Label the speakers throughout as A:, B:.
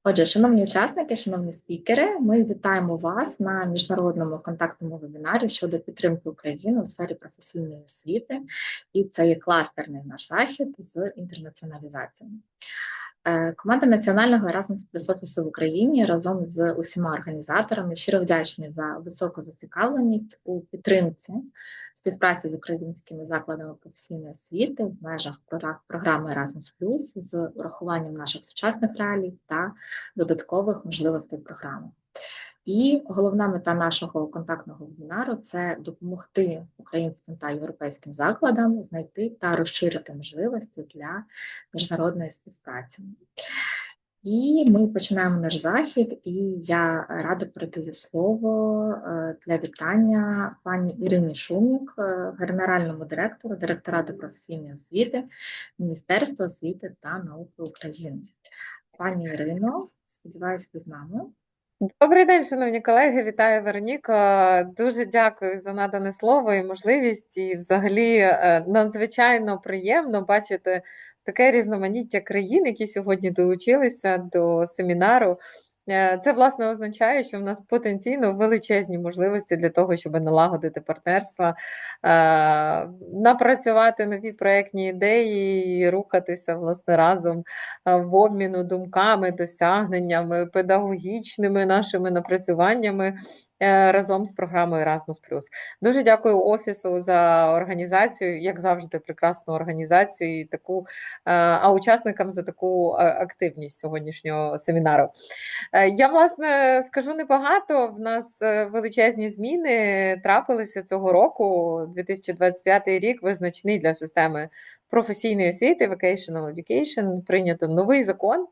A: Отже, шановні учасники, шановні спікери, ми вітаємо вас на міжнародному контактному вебінарі щодо підтримки України у сфері професійної освіти, і це є кластерний наш захід з інтернаціоналізації. Команда Національного Erasmus Plus офісу в Україні разом з усіма організаторами щиро вдячні за високу зацікавленість у підтримці співпраці з українськими закладами професійної освіти в межах програми Erasmus Plus з урахуванням наших сучасних реалій та додаткових можливостей програми. І головна мета нашого контактного вебінару – це допомогти українським та європейським закладам знайти та розширити можливості для міжнародної співпраці. І ми починаємо наш захід, і я радо передаю слово для вітання пані Ірині Шумік, генеральному директору Директорату професійної освіти Міністерства освіти та науки України. Пані Ірино, сподіваюся, ви з нами.
B: Добрий день, шановні колеги, вітаю Вероніко. Дуже дякую за надане слово і можливість. І взагалі надзвичайно приємно бачити таке різноманіття країн, які сьогодні долучилися до семінару. Це, власне, означає, що в нас потенційно величезні можливості для того, щоб налагодити партнерства, напрацювати нові проєктні ідеї і рухатися, власне, разом в обміну думками, досягненнями, педагогічними нашими напрацюваннями разом з програмою Erasmus+. Дуже дякую Офісу за організацію, як завжди, прекрасну організацію і таку, а учасникам за таку активність сьогоднішнього семінару. Я, власне, скажу небагато. В нас величезні зміни трапилися цього року. 2025 рік визначний для системи професійної освіти, Vocational Education, прийнято новий закон.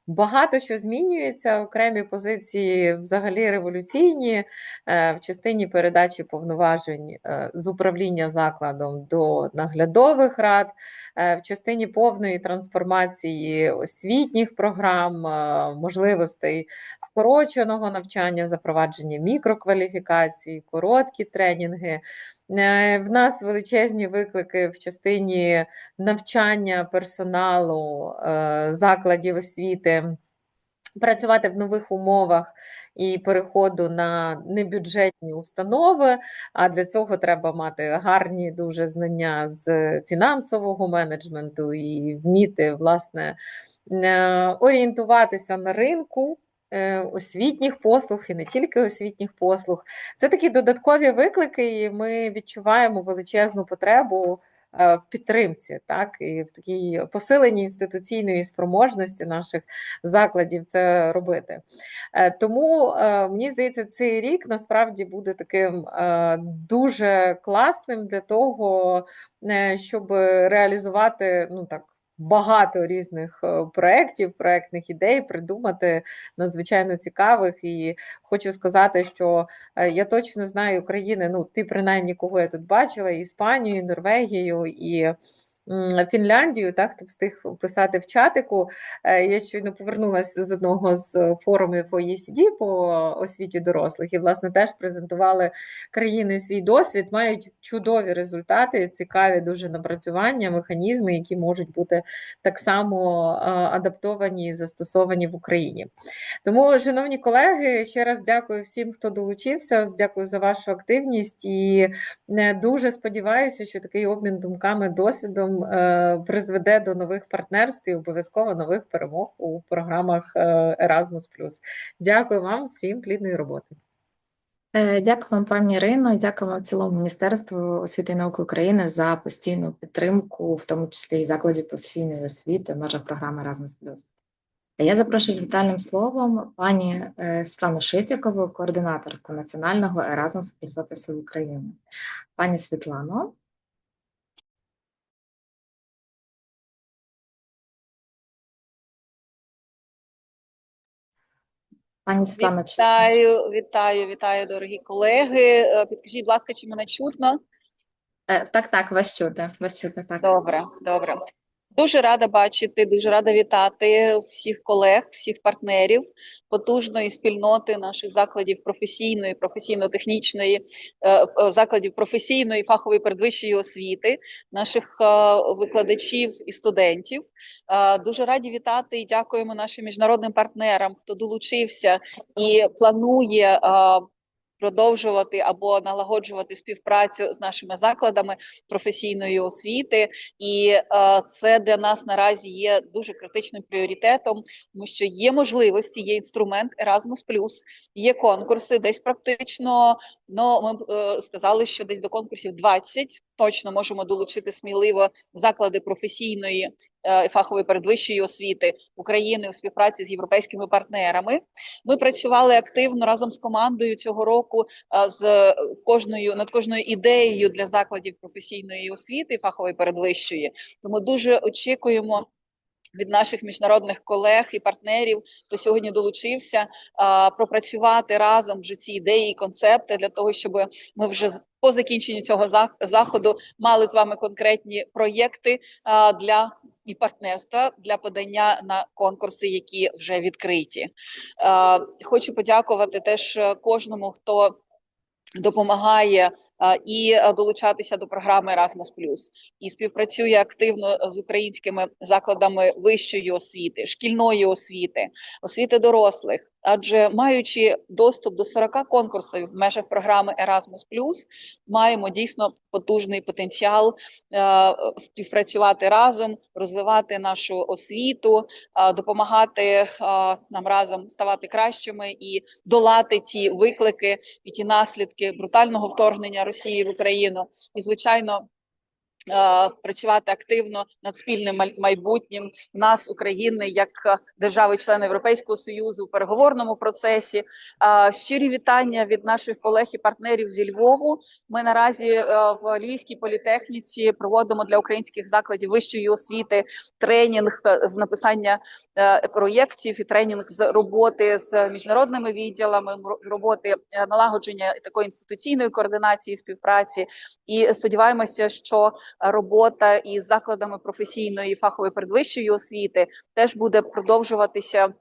B: Багато що змінюється, окремі позиції взагалі революційні в частині передачі повноважень з управління закладом до наглядових рад, в частині повної трансформації освітніх програм, можливостей скороченого навчання, запровадження мікрокваліфікацій, короткі тренінги. В нас величезні виклики в частині навчання персоналу закладів освіти, працювати в нових умовах і переходу на небюджетні установи, а для цього треба мати гарні дуже знання з фінансового менеджменту і вміти, власне, орієнтуватися на ринку освітніх послуг і не тільки освітніх послуг. Це такі додаткові виклики, і ми відчуваємо величезну потребу в підтримці, так, і в такій посиленні інституційної спроможності наших закладів це робити. Тому, мені здається, цей рік насправді буде таким дуже класним для того, щоб реалізувати, ну так, багато різних проєктів, проєктних ідей, придумати надзвичайно цікавих. І хочу сказати, що я точно знаю країни, ну, ти принаймні, кого я тут бачила, Іспанію, Норвегію і Фінляндію, так, хто встиг писати в чатику. Я щойно повернулася з одного з форумів OECD по освіті дорослих і, власне, теж презентували країни свій досвід, мають чудові результати, цікаві дуже напрацювання, механізми, які можуть бути так само адаптовані і застосовані в Україні. Тому, шановні колеги, ще раз дякую всім, хто долучився, дякую за вашу активність і дуже сподіваюся, що такий обмін думками, досвідом призведе до нових партнерств і обов'язково нових перемог у програмах Erasmus+. Дякую вам всім, плідної роботи.
A: Дякую вам, пані Ірино, дякуємо цілому Міністерству освіти і науки України за постійну підтримку, в тому числі і закладів професійної освіти в межах програми Erasmus+. Я запрошую з вітальним словом пані Світлану Шитікову, координаторку Національного Erasmus Plus офісу України. Пані Світлано. Пані Світлано,
C: вітаю, дорогі колеги. Підкажіть, будь ласка, чи мене чутно?
A: Так, вас чути, так.
C: Добре. Дуже рада бачити, дуже рада вітати всіх колег, всіх партнерів, потужної спільноти наших закладів професійної, професійно-технічної, закладів професійної, фахової передвищої освіти, наших викладачів і студентів. Дуже раді вітати і дякуємо нашим міжнародним партнерам, хто долучився і планує продовжувати або налагоджувати співпрацю з нашими закладами професійної освіти, і це для нас наразі є дуже критичним пріоритетом, тому що є можливості, є інструмент Erasmus+, є конкурси, десь практично, ми сказали, що десь до конкурсів 20 точно можемо долучити сміливо заклади професійної фахової передвищої освіти України у співпраці з європейськими партнерами. Ми працювали активно разом з командою цього року над кожною ідеєю для закладів професійної освіти, фахової передвищої. Тому дуже очікуємо від наших міжнародних колег і партнерів, хто сьогодні долучився, пропрацювати разом вже ці ідеї і концепти для того, щоб ми вже по закінченню цього заходу мали з вами конкретні проєкти для і партнерства для подання на конкурси, які вже відкриті. Хочу подякувати теж кожному, хто допомагає і долучатися до програми Erasmus+, і співпрацює активно з українськими закладами вищої освіти, шкільної освіти, освіти дорослих. Адже маючи доступ до 40 конкурсів в межах програми Erasmus+, маємо дійсно потужний потенціал співпрацювати разом, розвивати нашу освіту, допомагати нам разом ставати кращими і долати ті виклики і ті наслідки брутального вторгнення Росії в Україну. І, звичайно, працювати активно над спільним майбутнім нас, України, як держави-члени Європейського Союзу в переговорному процесі. Щирі вітання від наших колег і партнерів зі Львову. Ми наразі в Львівській політехніці проводимо для українських закладів вищої освіти тренінг з написання проєктів і тренінг з роботи з міжнародними відділами, з роботи налагодження такої інституційної координації, співпраці. І сподіваємося, що робота із закладами професійної і фахової передвищої освіти теж буде продовжуватися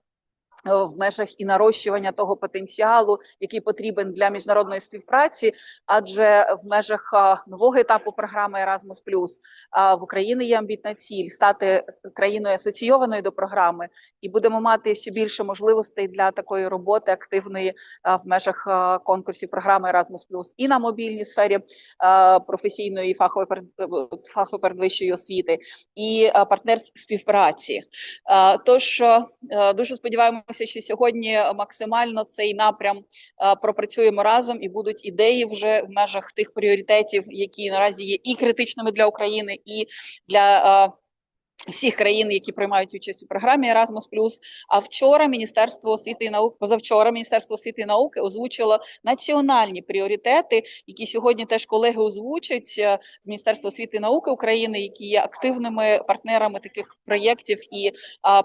C: в межах і нарощування того потенціалу, який потрібен для міжнародної співпраці, адже в межах нового етапу програми Erasmus+, в Україні є амбітна ціль стати країною асоційованою до програми, і будемо мати ще більше можливостей для такої роботи активної в межах конкурсів програми Erasmus+, і на мобільній сфері професійної і фахової передвищої освіти, і партнерській співпраці. Тож, дуже сподіваємося, що сьогодні максимально цей напрям пропрацюємо разом, і будуть ідеї вже в межах тих пріоритетів, які наразі є і критичними для України, і для всіх країн, які приймають участь у програмі Erasmus+. А вчора Міністерство освіти і науки, позавчора Міністерство освіти і науки озвучило національні пріоритети, які сьогодні теж колеги озвучать з Міністерства освіти і науки України, які є активними партнерами таких проєктів і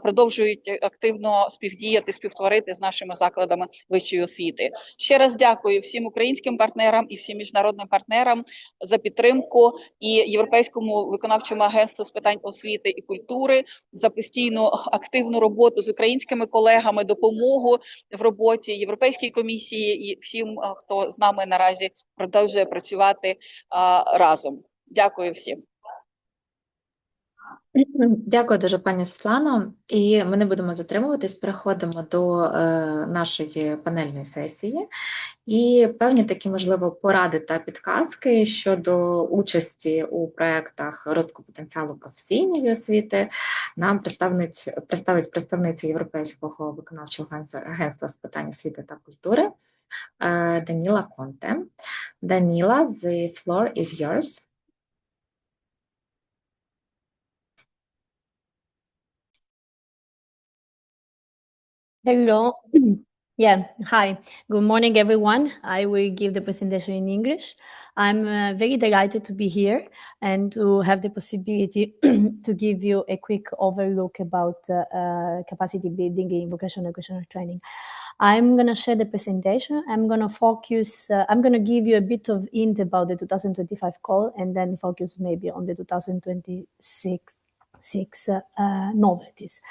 C: продовжують активно співдіяти, співтворити з нашими закладами вищої освіти. Ще раз дякую всім українським партнерам і всім міжнародним партнерам за підтримку, і Європейському виконавчому агентству з питань освіти і культури за постійну активну роботу з українськими колегами, допомогу в роботі Європейській комісії і всім, хто з нами наразі продовжує працювати разом. Дякую всім.
A: Дякую дуже, пані Світлано. І ми не будемо затримуватись, переходимо до нашої панельної сесії. І певні такі, можливо, поради та підказки щодо участі у проєктах розвитку потенціалу професійної освіти нам представить представниця Європейського виконавчого агентства з питань освіти та культури Даніла Конте. Даніла, the floor is yours.
D: Hello. Yeah, hi. Good morning, everyone. I will give the presentation in English. I'm very delighted to be here and to have the possibility to give you a quick overlook about capacity building in vocational training. I'm going to share the presentation. I'm going to focus, I'm going to give you a bit of hint about the 2025 call and then focus maybe on the 2026 6 novelties.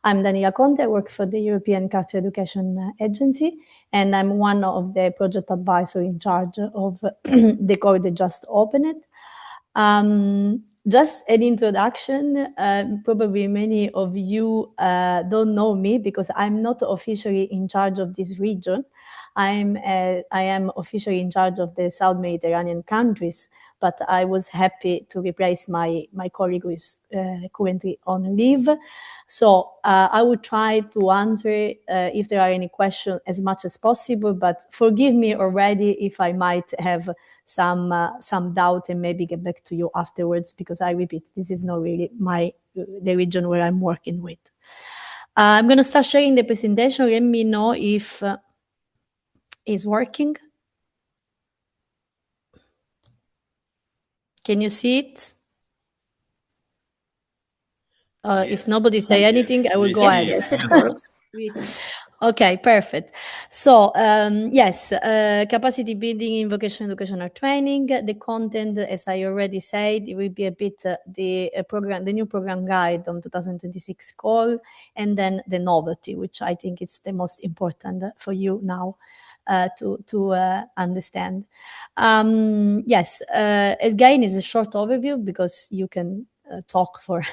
D: I'm Daniela Conte, I work for the European Culture Education Agency, and I'm one of the project advisors in charge of the core that just opened. Just an introduction, probably many of you don't know me because I'm not officially in charge of this region. I am officially in charge of the South Mediterranean countries, but I was happy to replace my colleague who is currently on leave. So I will try to answer if there are any questions as much as possible, but forgive me already if I might have some doubt and maybe get back to you afterwards, because I repeat, this is not really the region where I'm working with. I'm going to start sharing the presentation. Let me know if it's working. Can you see it? If nobody say anything, I will go ahead.
A: Yes, it works.
D: Okay, perfect. So yes, capacity building in vocational educational training. The content, as I already said, it will be a bit the new program guide on 2026 call, and then the novelty, which I think is the most important for you now to understand. Yes, again, is a short overview because you can talk for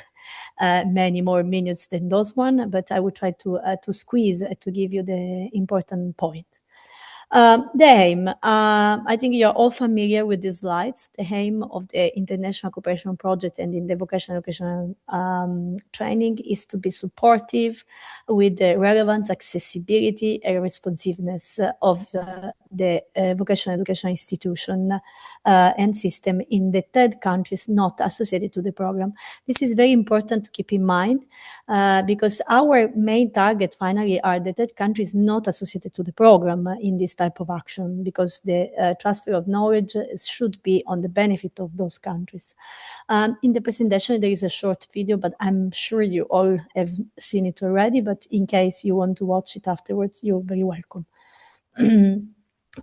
D: many more minutes than those one, but I will try to squeeze to give you the important point. The aim, I think you're all familiar with these slides. The aim of the International Cooperation Project and in the vocational educational training is to be supportive with the relevance, accessibility, and responsiveness of the vocational education institution and system in the third countries not associated to the program. This is very important to keep in mind because our main target finally are the third countries not associated to the program in this type of action, because the transfer of knowledge should be on the benefit of those countries. In the presentation, there is a short video, but I'm sure you all have seen it already, but in case you want to watch it afterwards, you're very welcome.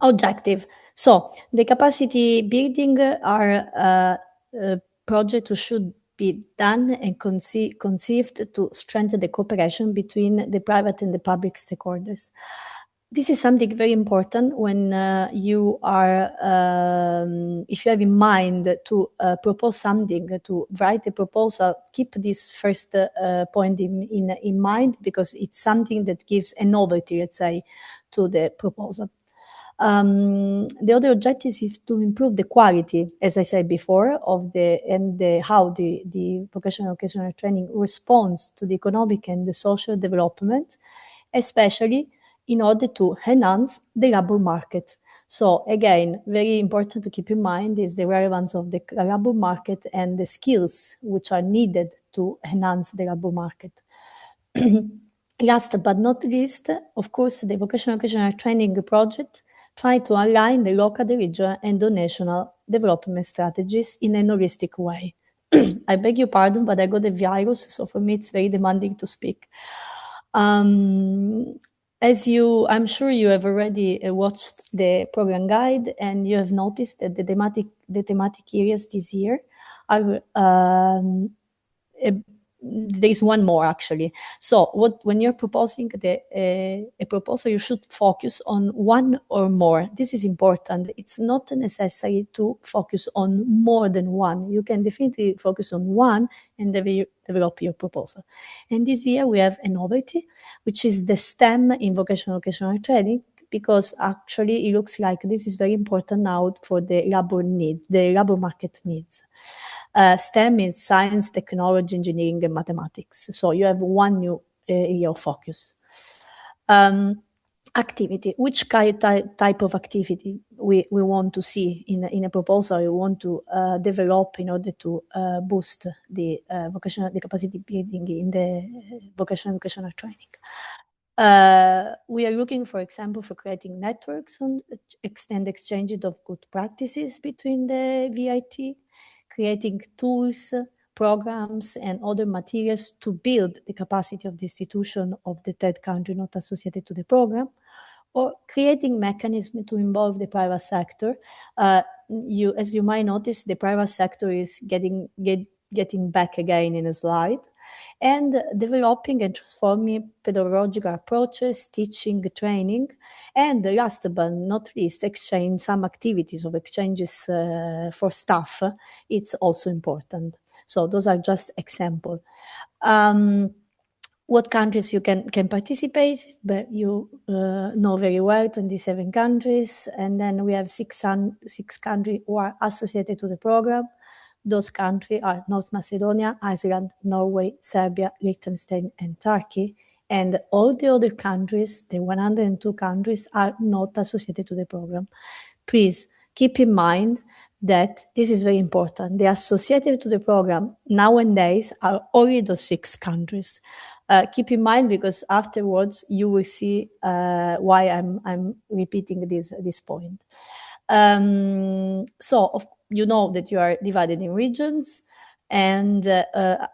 D: Objective. So the capacity building are projects who should be done and conceived to strengthen the cooperation between the private and the public stakeholders. This is something very important when you are, if you have in mind to propose something, to write a proposal, keep this first point in mind, because it's something that gives a novelty, let's say, to the proposal. The other objective is to improve the quality, as I said before, of how the vocational educational training responds to the economic and the social development, especially in order to enhance the labor market. So again, very important to keep in mind is the relevance of the labor market and the skills which are needed to enhance the labor market. Last but not least, of course, the vocational educational training project try to align the local, the regional, and the national development strategies in an holistic way. I beg your pardon, but I got a virus, so for me it's very demanding to speak. I'm sure you have already watched the program guide, and you have noticed that the thematic areas this year are there is one more actually. So when you're proposing a proposal, you should focus on one or more. This is important. It's not necessary to focus on more than one. You can definitely focus on one and develop your proposal. And this year we have a novelty, which is the STEM in vocational educational training, because actually it looks like this is very important now for the labor market needs. STEM is science, technology, engineering, and mathematics. So you have one new area of focus. Activity. Which type of activity we want to see in a proposal, we want to develop in order to boost the capacity building in the vocational educational training. We are looking, for example, for creating networks and extend exchange of good practices between the VIT, creating tools, programs, and other materials to build the capacity of the institution of the third country not associated to the program, or creating mechanisms to involve the private sector. As you might notice, the private sector is getting getting back again in a slide, and developing and transforming pedagogical approaches, teaching, training, and last but not least, exchange some activities of exchanges for staff. It's also important. So those are just examples. What countries you can participate, but you know very well, 27 countries, and then we have six countries who are associated to the program. Those countries are North Macedonia, Iceland, Norway, Serbia, Liechtenstein, and Turkey. And all the other countries, the 102 countries, are not associated to the program. Please keep in mind that this is very important. The associated to the program nowadays are only those 6 countries. Keep in mind, because afterwards you will see why I'm repeating this point. So you know that you are divided in regions, and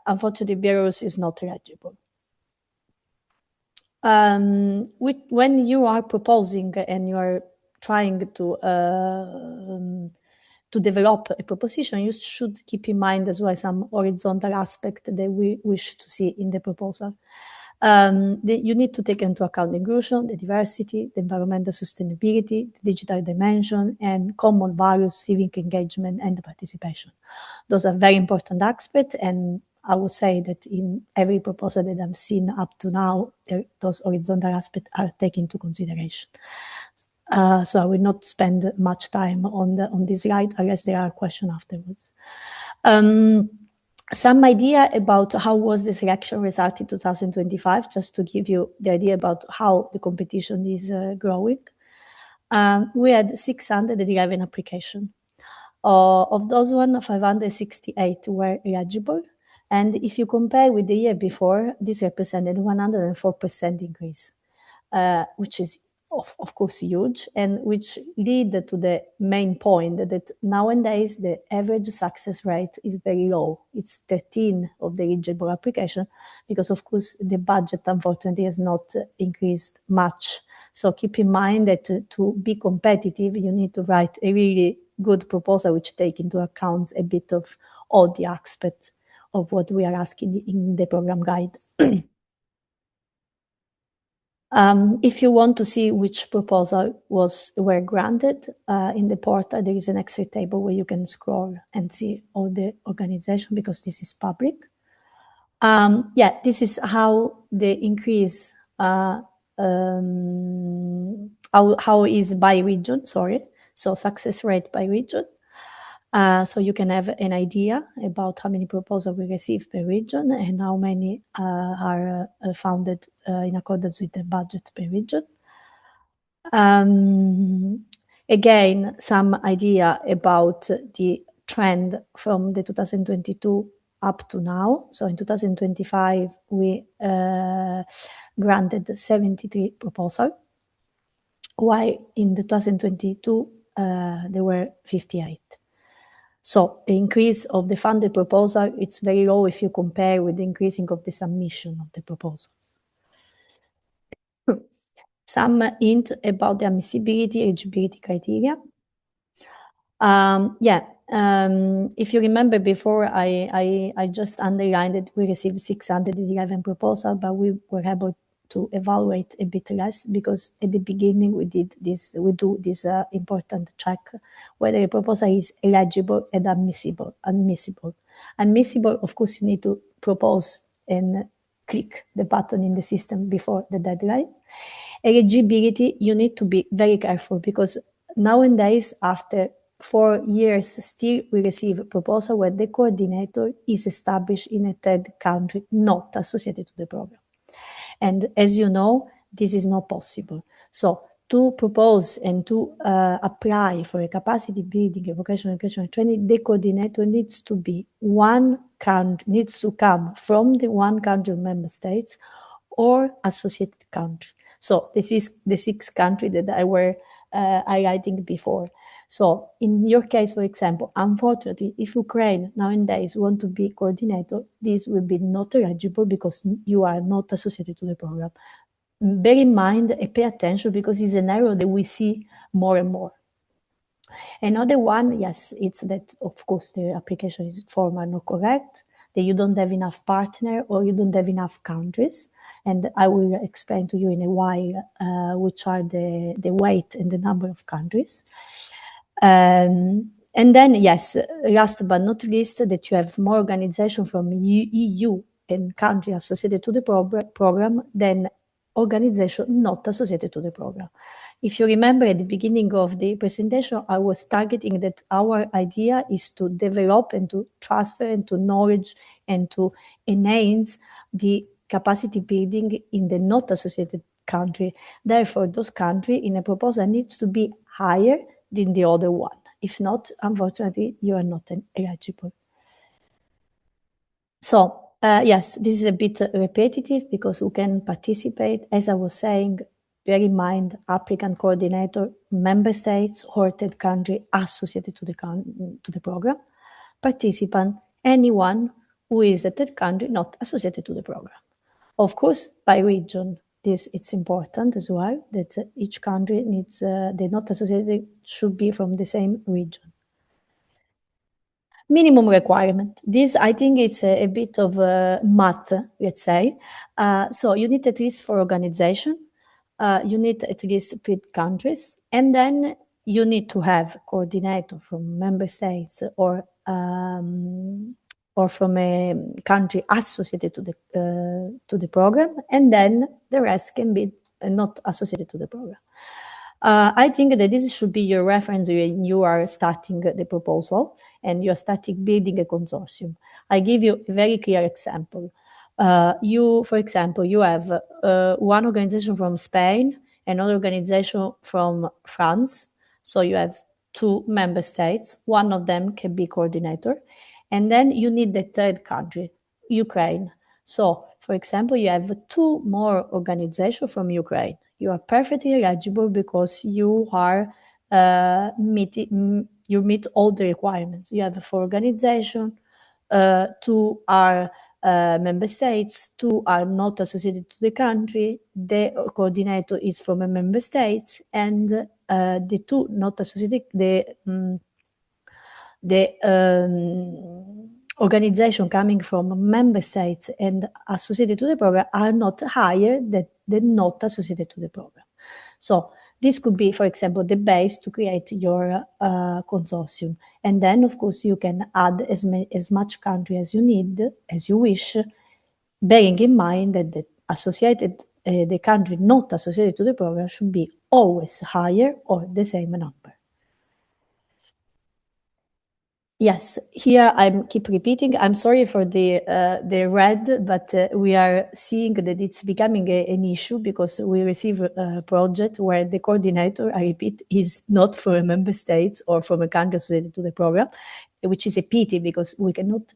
D: unfortunately Belarus is not eligible. When you are proposing and you are trying to develop a proposition, you should keep in mind as well some horizontal aspect that we wish to see in the proposal. You need to take into account the inclusion, the diversity, the environmental sustainability, the digital dimension, and common values, civic engagement, and participation. Those are very important aspects, and I would say that in every proposal that I've seen up to now, those horizontal aspects are taken into consideration. So I will not spend much time on this slide unless there are questions afterwards. Some idea about how was the selection result in 2025, just to give you the idea about how the competition is growing. We had 611 applications. Of those 568 were eligible. And if you compare with the year before, this represented 104% increase, which is of course huge, and which lead to the main point that nowadays the average success rate is very low. It's 13 of the eligible application, because of course the budget unfortunately has not increased much. So keep in mind that to be competitive, you need to write a really good proposal which take into account a bit of all the aspects of what we are asking in the program guide. If you want to see which proposal were granted, in the portal there is an Excel table where you can scroll and see all the organization, because this is public. This is how the increase, how is by region, sorry. So success rate by region. So you can have an idea about how many proposals we receive per region and how many are funded in accordance with the budget per region. Again, some idea about the trend from the 2022 up to now. So in 2025, we granted 73 proposals, while in 2022, there were 58. So the increase of the funded proposal, it's very low if you compare with the increasing of the submission of the proposals. Some hint about the admissibility, eligibility criteria. If you remember before, I just underlined that we received 611 proposals, but we were able to evaluate a bit less, because at the beginning we do this important check whether a proposal is eligible and admissible. Admissible, of course, you need to propose and click the button in the system before the deadline. Eligibility, you need to be very careful, because nowadays, after 4 years, still we receive a proposal where the coordinator is established in a third country not associated to the program. And as you know, this is not possible. So to propose and to apply for a capacity building, a vocational education training, the coordinator needs to be needs to come from the one country of member states or associated country. So this is the 6 countries that I were highlighting before. So in your case, for example, unfortunately, if Ukraine nowadays want to be coordinator, this will be not eligible because you are not associated to the program. Bear in mind and pay attention, because it's an error that we see more and more. Another one, yes, it's that, of course, the application form are not correct. that you don't have enough partner or you don't have enough countries. And I will explain to you in a while which are the weight and the number of countries. And then, yes, last but not least, that you have more organization from EU and country associated to the program than organization not associated to the program. If you remember at the beginning of the presentation, I was targeting that our idea is to develop and to transfer and to knowledge and to enhance the capacity building in the not associated country. Therefore, those countries in a proposal needs to be higher than the other one. If not, unfortunately, you are not eligible. So, yes, this is a bit repetitive because who can participate, as I was saying, bear in mind, applicant coordinator, member states or third country associated to the program, participant, anyone who is a third country not associated to the program. Of course, by region, it's important as well that each country needs, the not associated should be from the same region. Minimum requirement. This, I think it's a bit of math, let's say. So you need at least 4 organizations. You need at least 3 countries. And then you need to have coordinator from member states or from a country associated to the program. And then the rest can be not associated to the program. I think that this should be your reference when you are starting the proposal and you're starting building a consortium. I give you a very clear example. For example, you have one organization from Spain, another organization from France. So you have 2 member states. One of them can be coordinator. And then you need the third country, Ukraine. So, for example, you have 2 more organizations from Ukraine. You are perfectly eligible because you are you meet all the requirements. You have 4 organizations, 2 are member states, 2 are not associated to the country. The coordinator is from a member state, and the 2 not associated, the organization coming from member states and associated to the program are not higher than not associated to the program. So this could be, for example, the base to create your consortium. And then, of course, you can add as much country as you need, as you wish, bearing in mind that the country not associated to the program should be always higher or the same number. Yes, here I keep repeating. I'm sorry for the red, but we are seeing that it's becoming an issue because we receive a project where the coordinator, I repeat, is not from a member state or from a country associated to the program, which is a pity because we cannot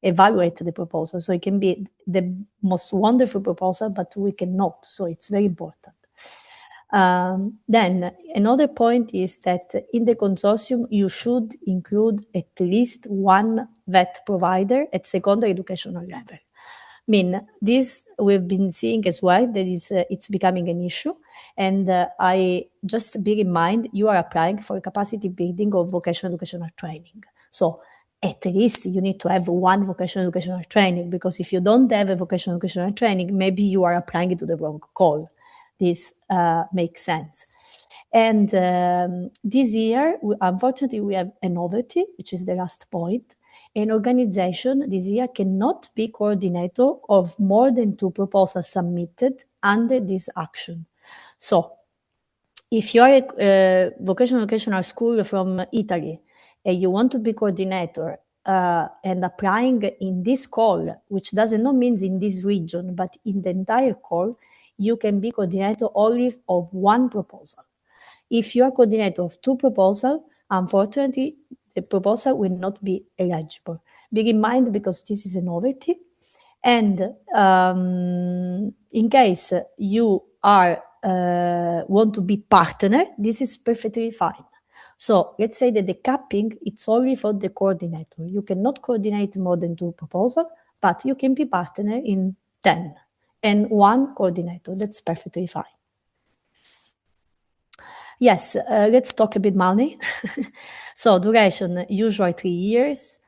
D: evaluate the proposal. So it can be the most wonderful proposal, but we cannot. So it's very important. Then another point is that in the consortium, you should include at least 1 vet provider at secondary educational level. I mean, this we've been seeing as well, that it's becoming an issue. And I just bear in mind, you are applying for capacity building of vocational educational training. So at least you need to have 1 vocational educational training, because if you don't have a vocational educational training, maybe you are applying to the wrong call. This makes sense. And this year, unfortunately, we have a novelty, which is the last point. An organization this year cannot be coordinator of more than 2 proposals submitted under this action. So if you are a vocational educational school from Italy and you want to be coordinator and applying in this call, which doesn't not mean in this region, but in the entire call, you can be coordinator only of 1 proposal. If you are coordinator of 2 proposals, unfortunately, the proposal will not be eligible. Bear in mind, because this is a novelty. And in case you are want to be partner, this is perfectly fine. So let's say that the capping, it's only for the coordinator. You cannot coordinate more than 2 proposals, but you can be partner in 10. And 1 coordinator, that's perfectly fine. Yes, let's talk a bit money. So duration, usually 3 years.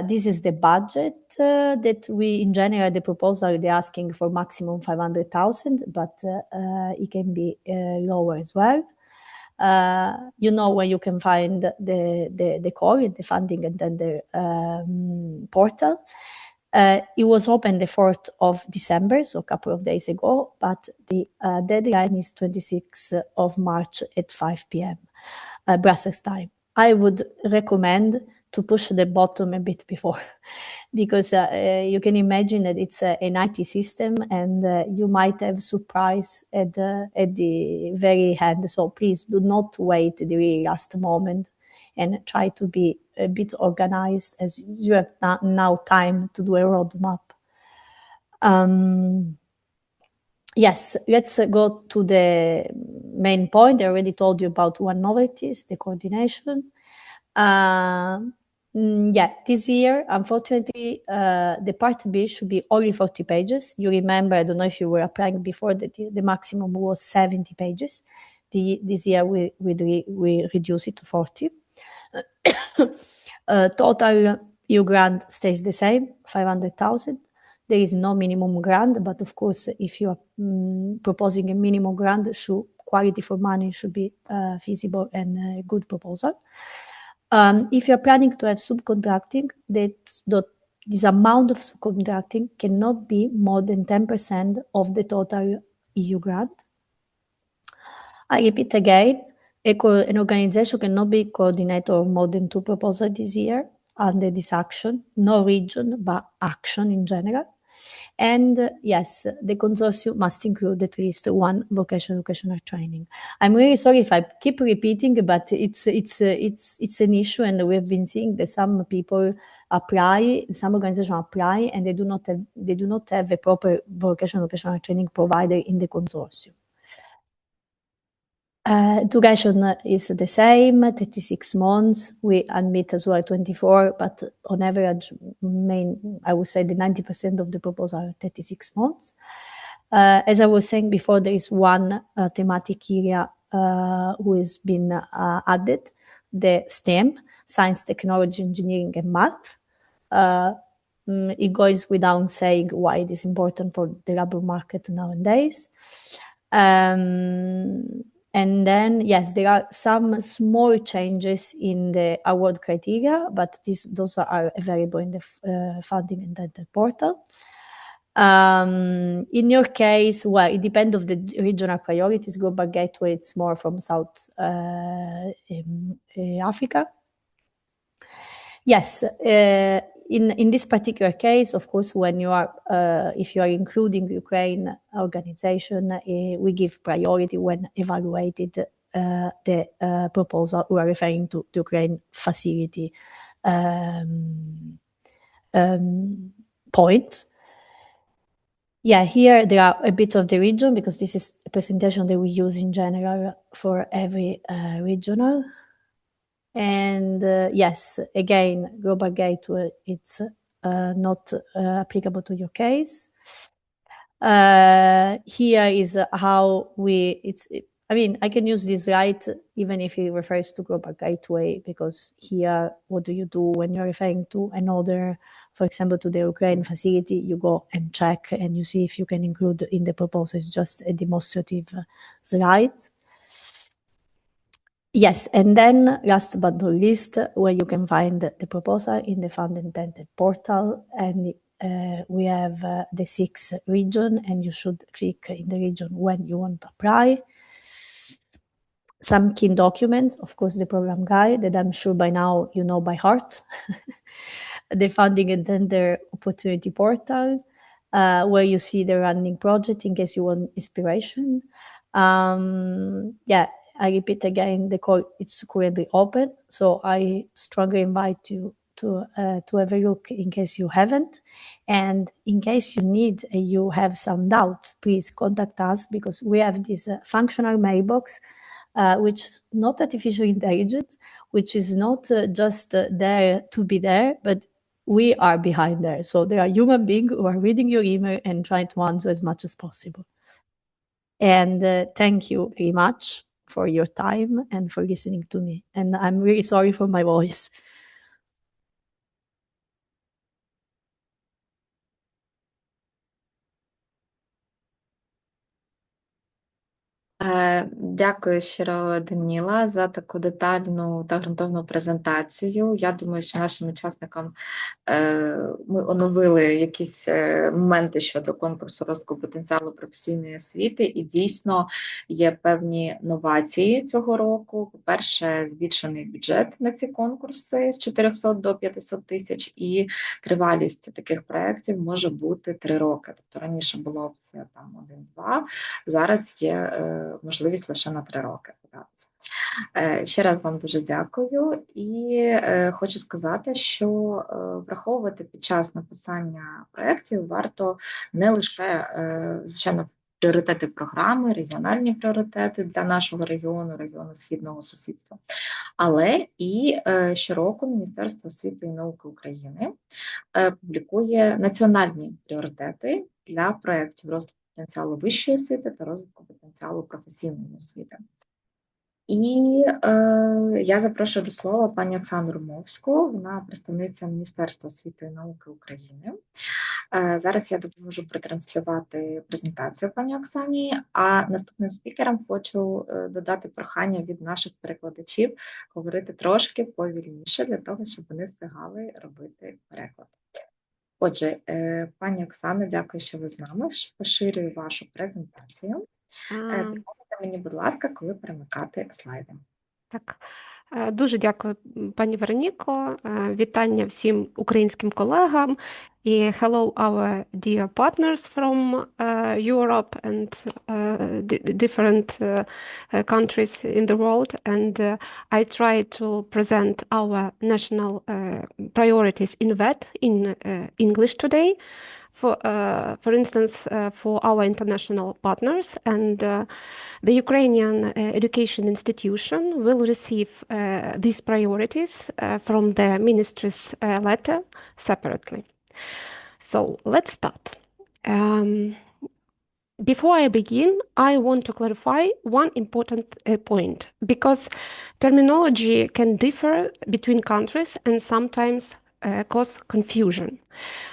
D: This is the budget that we, in general, the proposal, they're asking for maximum 500,000, but it can be lower as well. You know where you can find the call, the funding and then the portal. It was open the 4th of December, so a couple of days ago, but the deadline is 26th of March at 5 p.m. Brussels time. I would recommend to push the bottom a bit before, because you can imagine that it's an IT system and you might have surprise at the very end. So please do not wait the really last moment and try to be a bit organized, as you have now time to do a roadmap. Yes, let's go to the main point. I already told you about one novelties, the coordination. Yeah, this year, unfortunately, the part B should be only 40 pages. You remember, I don't know if you were applying before, that the maximum was 70 pages. This year, we reduce it to 40. Total EU grant stays the same, 500,000. There is no minimum grant, but of course, if you are proposing a minimum grant, quality for money should be feasible and a good proposal. If you're planning to have subcontracting, this amount of subcontracting cannot be more than 10% of the total EU grant. I repeat again, an organization cannot be coordinator of more than 2 proposals this year under this action, no region, but action in general. And yes, the consortium must include at least one vocational training. I'm really sorry if I keep repeating, but it's an issue, and we have been seeing that some people apply, some organizations apply, and they do not have a proper vocational training provider in the consortium. Duration is the same, 36 months. We admit as well 24, but on average, I would say the 90% of the proposal are 36 months. As I was saying before, there is one thematic area who has been added, the STEM, science, technology, engineering, and math. It goes without saying why it is important for the labor market nowadays. And then, yes, there are some small changes in the award criteria, but those are available in the funding and the portal. In your case, well, it depends on the regional priorities. Global Gateway, it's more from South Africa. Yes, in this particular case, of course, when you are, if you are including Ukraine organization, we give priority when evaluated the proposal we are referring to the Ukraine facility point. Yeah, here there are a bit of the region, because this is a presentation that we use in general for every regional. And yes, again, Global Gateway, it's not applicable to your case. Here is how I can use this slide even if it refers to Global Gateway, because here, what do you do when you're referring to another, for example, to the Ukraine facility? You go and check and you see if you can include in the proposal. It's just a demonstrative slide. Yes, and then last but not least, where you can find the proposal in the Fund Intended portal, and we have the 6 region, and you should click in the region when you want to apply. Some key documents, of course, the program guide that I'm sure by now you know by heart. The Funding and Tender Opportunity portal, where you see the running project in case you want inspiration. Yeah, I repeat again, the call it's currently open, so I strongly invite you to have a look in case you haven't. And in case you need, you have some doubts, please contact us, because we have this functional mailbox, which is not artificial intelligence, which is not just there to be there, but we are behind there. So there are human beings who are reading your email and trying to answer as much as possible. And thank you very much for your time and for listening to me. And I'm really sorry for my voice.
A: Дякую щиро, Даніла, за таку детальну та ґрунтовну презентацію. Я думаю, що нашим учасникам ми оновили якісь моменти щодо конкурсу розвитку потенціалу професійної освіти, і дійсно є певні новації цього року. По-перше, збільшений бюджет на ці конкурси з 400 до 500 тисяч, і тривалість таких проєктів може бути 3 роки. Тобто раніше була опція там 1-2, зараз є можливість лише на 3 роки податися. Ще раз вам дуже дякую, і хочу сказати, що враховувати під час написання проєктів варто не лише, звичайно, пріоритети програми, регіональні пріоритети для нашого регіону, регіону Східного сусідства, але і щороку Міністерство освіти і науки України публікує національні пріоритети для проєктів розвитку потенціалу вищої освіти та розвитку потенціалу професійної освіти. І я запрошую до слова пані Оксану Румовську, вона представниця Міністерства освіти і науки України. Зараз я допоможу протранслювати презентацію пані Оксані, а наступним спікерам хочу додати прохання від наших перекладачів говорити трошки повільніше, для того, щоб вони встигали робити переклад. Отже, пані Оксано, дякую, що ви з нами. Поширюю вашу презентацію. Підказуйте мені, будь ласка, коли перемикати слайди.
E: Так, дуже дякую, пані Вероніко. Вітання всім українським колегам. І hello, our dear partners from Europe and different countries in the world. And I try to present our national priorities in VET in English today. For instance, for our international partners, and the Ukrainian education institution will receive these priorities from the ministry's letter separately. So let's start. Before I begin, I want to clarify one important point, because terminology can differ between countries and sometimes cause confusion.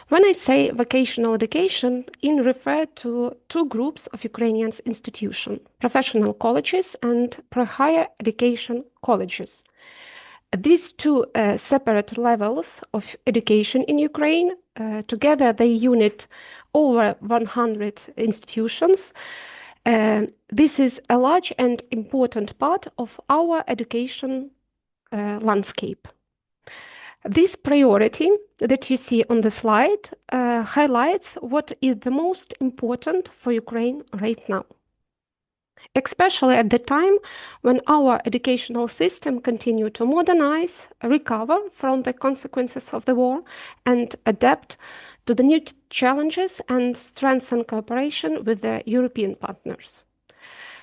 E: When I say vocational education, I refer to two groups of Ukrainian institutions, professional colleges and pre-higher education colleges. These two separate levels of education in Ukraine, together they unit over 100 institutions. This is a large and important part of our education landscape. This priority that you see on the slide highlights what is the most important for Ukraine right now, especially at the time when our educational system continues to modernize, recover from the consequences of the war, and adapt to the new challenges and strengthen cooperation with the European partners.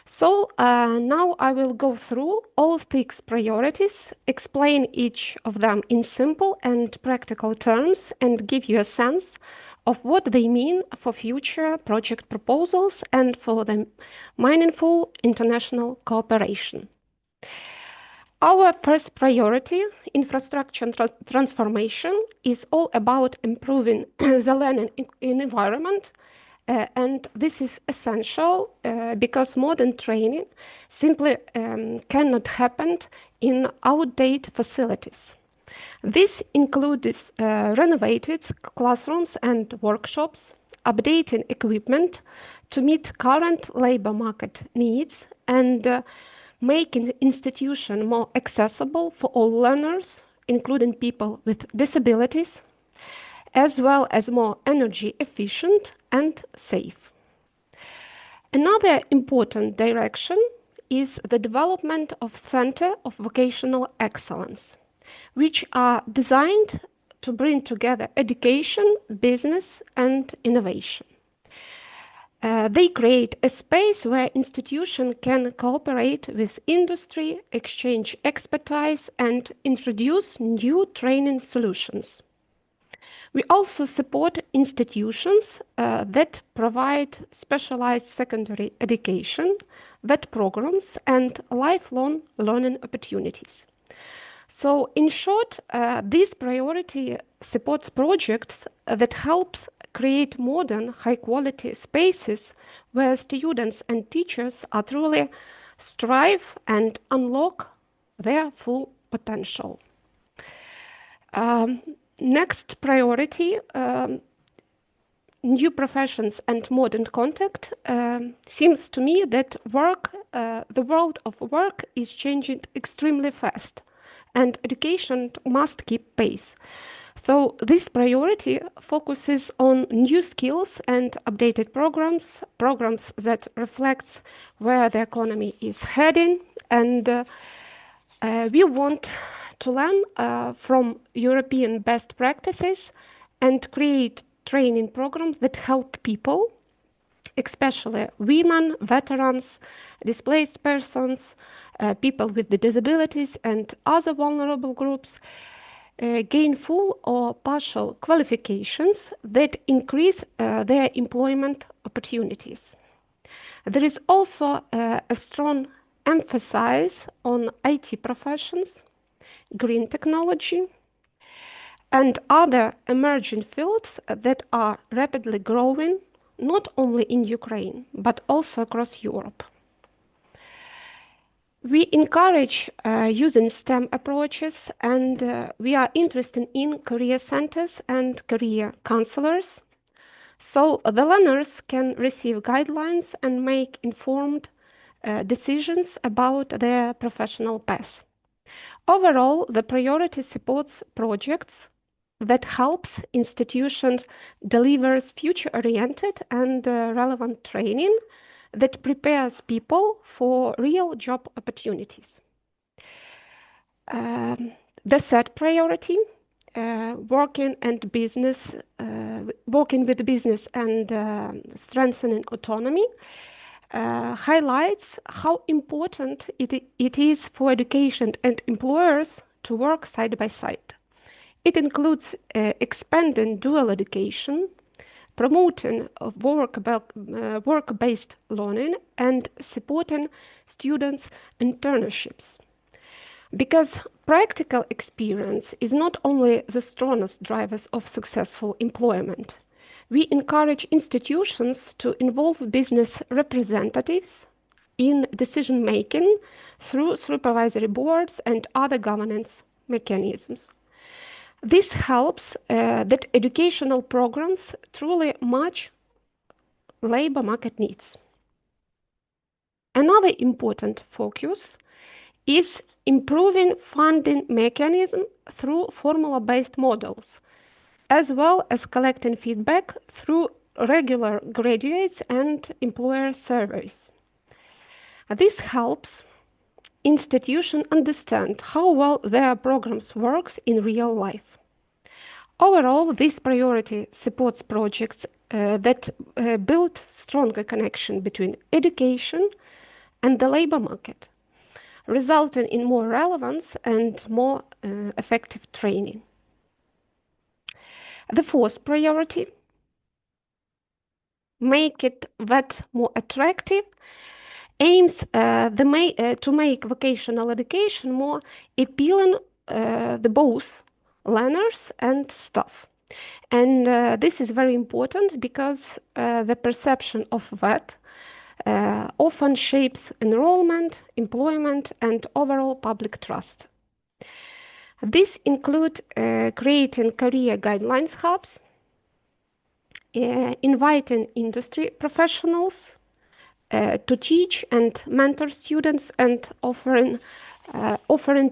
E: So now I will go through all 6 priorities, explain each of them in simple and practical terms, and give you a sense of what they mean for future project proposals and for the meaningful international cooperation. Our first priority, infrastructure transformation, is all about improving the learning environment. And this is essential because modern training simply cannot happen in outdated facilities. This includes renovated classrooms and workshops, updating equipment to meet current labor market needs, and making institution more accessible for all learners, including people with disabilities, as well as more energy efficient and safe. Another important direction is the development of Center of Vocational Excellence, which are designed to bring together education, business, and innovation. They create a space where institutions can cooperate with industry, exchange expertise, and introduce new training solutions. We also support institutions that provide specialized secondary education, VET programs, and lifelong learning opportunities. So in short, this priority supports projects that helps create modern, high-quality spaces where students and teachers are truly strive and unlock their full potential. Next priority, new professions and modern contact. Seems to me that the world of work is changing extremely fast, and education must keep pace. So this priority focuses on new skills and updated programs that reflects where the economy is heading, and we want to learn from European best practices and create training programs that help people, especially women, veterans, displaced persons, people with disabilities, and other vulnerable groups, gain full or partial qualifications that increase their employment opportunities. There is also a strong emphasis on IT professions, green technology, and other emerging fields that are rapidly growing, not only in Ukraine, but also across Europe. We encourage using STEM approaches, and we are interested in career centers and career counselors, so the learners can receive guidelines and make informed decisions about their professional path. Overall, the priority supports projects that helps institutions delivers future-oriented and relevant training that prepares people for real job opportunities. The third priority, working with business and strengthening autonomy, highlights how important it is for education and employers to work side by side. It includes expanding dual education, promoting work-based learning, and supporting students' internships. Because practical experience is not only the strongest drivers of successful employment. We encourage institutions to involve business representatives in decision-making through supervisory boards and other governance mechanisms. This helps that educational programs truly match labor market needs. Another important focus is improving funding mechanism through formula-based models, as well as collecting feedback through regular graduates and employer surveys. This helps institutions understand how well their programs work in real life. Overall, this priority supports projects that build stronger connection between education and the labor market, resulting in more relevance and more effective training. The fourth priority, make it that more attractive, aims to make vocational education more appealing to both learners and staff. And this is very important because the perception of that often shapes enrollment, employment, and overall public trust. This includes creating career guidelines hubs, inviting industry professionals to teach and mentor students, and offering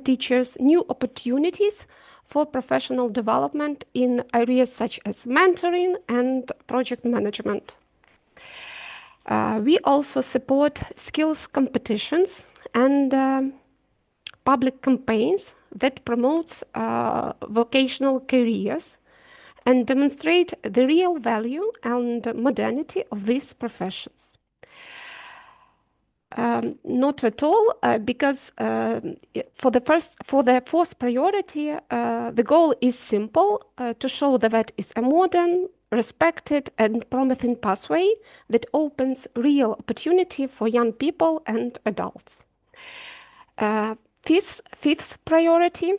E: teachers new opportunities for professional development in areas such as mentoring and project management. We also support skills competitions and public campaigns that promotes vocational careers and demonstrate the real value and modernity of these professions. Not at all, because for the fourth priority, the goal is simple, to show that VET is a modern, respected, and promising pathway that opens real opportunity for young people and adults. Fifth priority,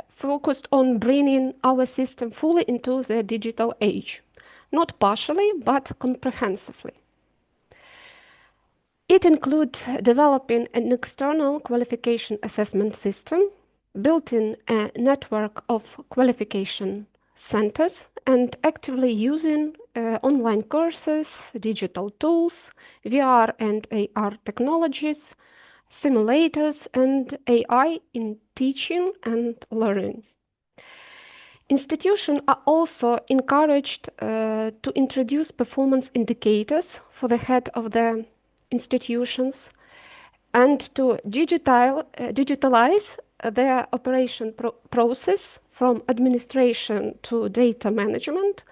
E: focused on bringing our system fully into the digital age, not partially, but comprehensively. It includes developing an external qualification assessment system, building a network of qualification centers, and actively using online courses, digital tools, VR and AR technologies, simulators, and AI in teaching and learning. Institutions are also encouraged to introduce performance indicators for the head of the institutions and to digitalize their operation process from administration to data management.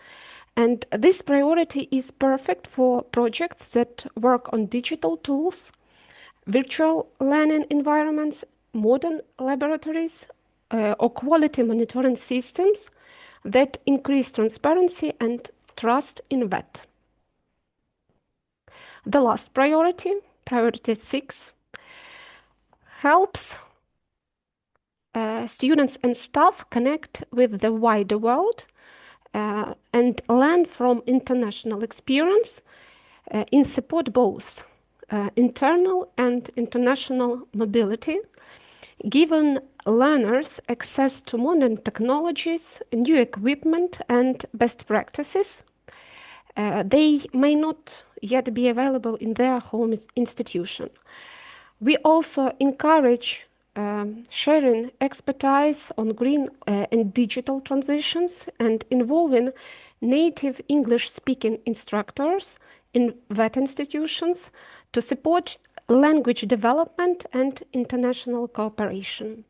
E: And this priority is perfect for projects that work on digital tools, virtual learning environments, modern laboratories, or quality monitoring systems that increase transparency and trust in VET. The last priority, priority 6, helps students and staff connect with the wider world and learn from international experience in support both internal and international mobility, giving learners access to modern technologies, new equipment, and best practices. They may not yet be available in their home institution. We also encourage sharing expertise on green and digital transitions and involving native English-speaking instructors in VET institutions to support language development and international cooperation.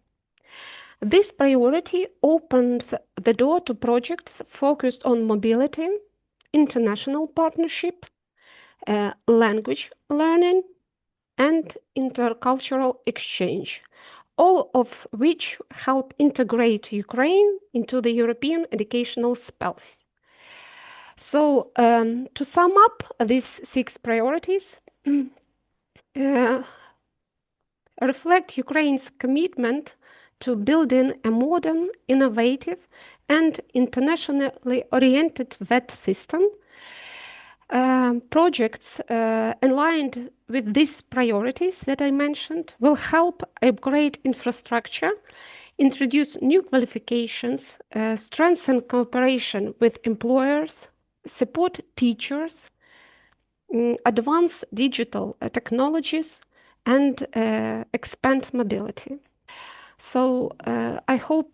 E: This priority opens the door to projects focused on mobility, international partnership, language learning, and intercultural exchange, all of which help integrate Ukraine into the European educational space. So, to sum up these 6 priorities, reflect Ukraine's commitment to building a modern, innovative, and internationally oriented VET system. Projects aligned with these priorities that I mentioned will help upgrade infrastructure, introduce new qualifications, strengthen cooperation with employers, support teachers, advance digital technologies, and expand mobility. So I hope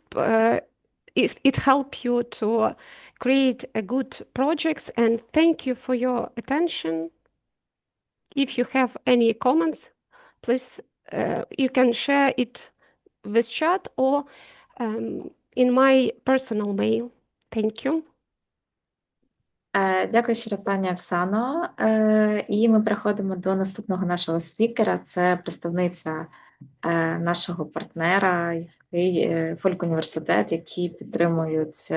E: it helped you to create a good projects, and thank you for your attention. If you have any comments, please you can share it with chat or in my personal mail. Thank you.
A: Дякую щиро, пані Оксано. І ми переходимо до наступного нашого спікера. Це представниця нашого партнера, Фолькуніверситет, які підтримують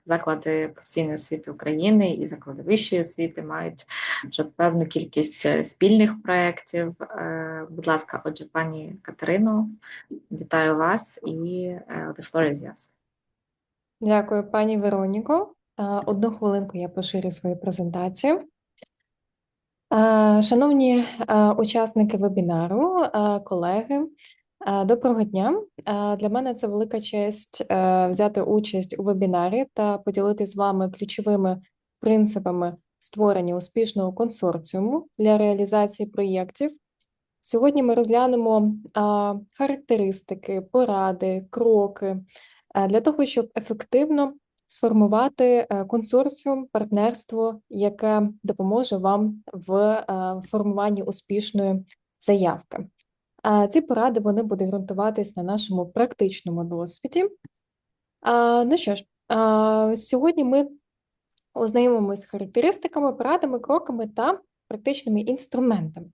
A: заклади професійної освіти України і заклади вищої освіти, мають вже певну кількість спільних проєктів. Будь ласка, отже, пані Катерино, вітаю вас і the floor is yours.
F: Дякую, пані Вероніко. Одну хвилинку я поширю свою презентацію. Шановні учасники вебінару, колеги, доброго дня. Для мене це велика честь взяти участь у вебінарі та поділитися з вами ключовими принципами створення успішного консорціуму для реалізації проєктів. Сьогодні ми розглянемо характеристики, поради, кроки для того, щоб ефективно сформувати консорціум, партнерство, яке допоможе вам в формуванні успішної заявки. Ці поради вони будуть ґрунтуватись на нашому практичному досвіді. Ну що ж, сьогодні ми ознайомимося з характеристиками, порадами, кроками та практичними інструментами.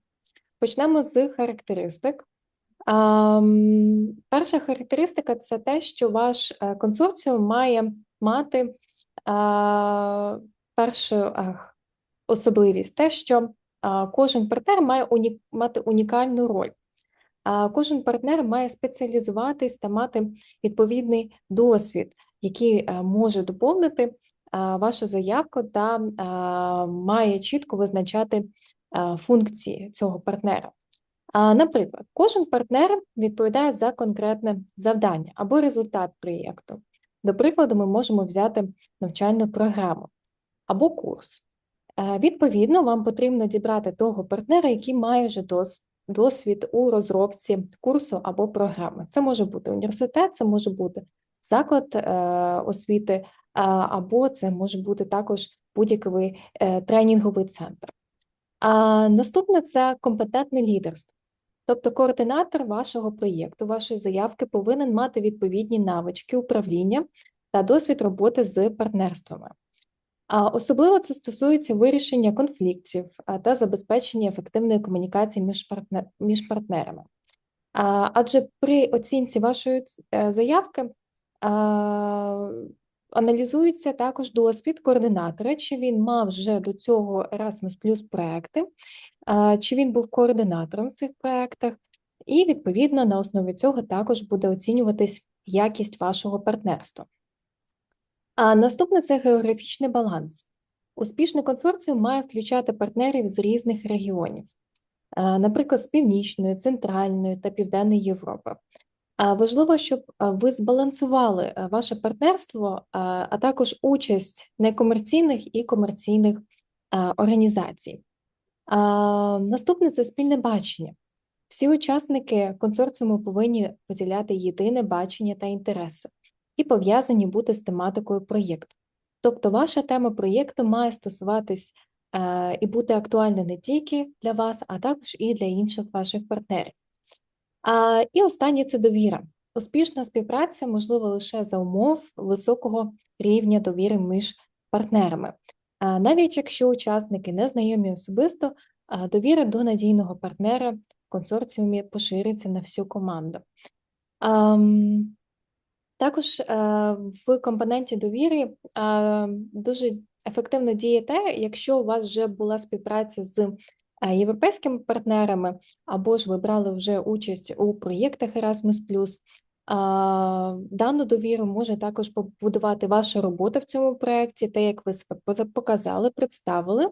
F: Почнемо з характеристик. Перша характеристика – це те, що ваш консорціум має мати першу особливість, те, що кожен партнер має мати унікальну роль. Кожен партнер має спеціалізуватись та мати відповідний досвід, який може доповнити вашу заявку та має чітко визначати функції цього партнера. Наприклад, кожен партнер відповідає за конкретне завдання або результат проєкту. До прикладу, ми можемо взяти навчальну програму або курс. Відповідно, вам потрібно дібрати того партнера, який має вже досвід у розробці курсу або програми. Це може бути університет, це може бути заклад освіти, або це може бути також будь-який тренінговий центр. Наступне – це компетентне лідерство. Тобто координатор вашого проєкту, вашої заявки повинен мати відповідні навички управління та досвід роботи з партнерствами. Особливо це стосується вирішення конфліктів та забезпечення ефективної комунікації між партнерами. Адже при оцінці вашої заявки аналізується також досвід координатора, чи він мав вже до цього Erasmus+ проекти, чи він був координатором в цих проектах, і, відповідно, на основі цього також буде оцінюватись якість вашого партнерства. Наступне – це географічний баланс. Успішний консорціум має включати партнерів з різних регіонів, наприклад, з Північної, Центральної та Південної Європи. Важливо, щоб ви збалансували ваше партнерство, а також участь некомерційних і комерційних організацій. Наступне – це спільне бачення. Всі учасники консорціуму повинні поділяти єдине бачення та інтереси і пов'язані бути з тематикою проєкту. Тобто ваша тема проєкту має стосуватись і бути актуальна не тільки для вас, а також і для інших ваших партнерів. І останнє – це довіра. Успішна співпраця можлива лише за умов високого рівня довіри між партнерами. Навіть якщо учасники не знайомі особисто, довіра до надійного партнера в консорціумі пошириться на всю команду. Також в компоненті довіри дуже ефективно діє те, якщо у вас вже була співпраця з європейськими партнерами, або ж ви брали вже участь у проєктах Erasmus+, дану довіру може також побудувати ваша робота в цьому проєкті, те, як ви себе показали, представили.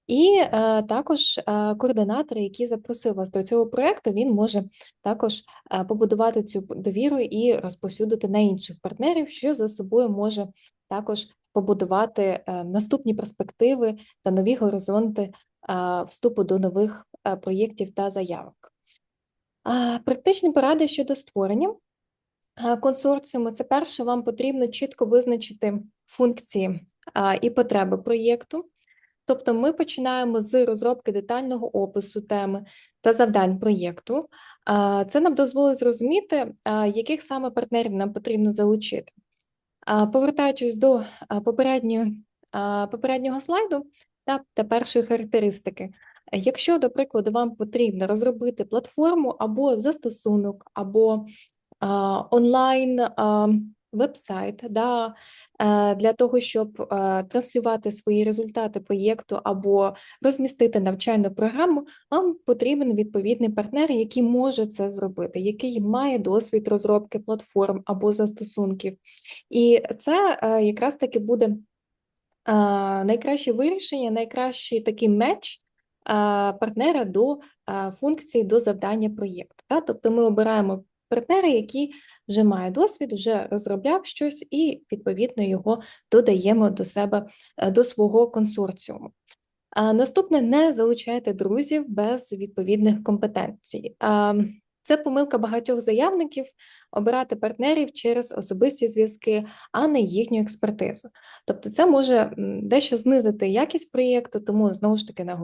F: І також координатор, який запросив вас до цього проєкту, він може також побудувати цю довіру і розповсюдити на інших партнерів, що за собою може також побудувати наступні перспективи та нові горизонти вступу до нових проєктів та заявок. Практичні поради щодо створення консорціуму. Це перше, вам потрібно чітко визначити функції і потреби проєкту. Тобто ми починаємо з розробки детального опису теми та завдань проєкту. Це нам дозволить зрозуміти, яких саме партнерів нам потрібно залучити. Повертаючись до попереднього слайду та першої характеристики. Якщо, до прикладу, вам потрібно розробити платформу або застосунок, або онлайн веб-сайт, для того, щоб транслювати свої результати проєкту або розмістити навчальну програму, вам потрібен відповідний партнер, який може це зробити, який має досвід розробки платформ або застосунків. І це якраз таки буде найкраще вирішення, найкращий такий меч партнера до функції, до завдання проєкту. Тобто ми обираємо партнера, який вже має досвід, вже розробляв щось і, відповідно, його додаємо до себе, до свого консорціуму. Наступне – не залучайте друзів без відповідних компетенцій. Це помилка багатьох заявників – обирати партнерів через особисті зв'язки, а не їхню експертизу. Тобто це може дещо знизити якість проєкту, тому, знову ж таки,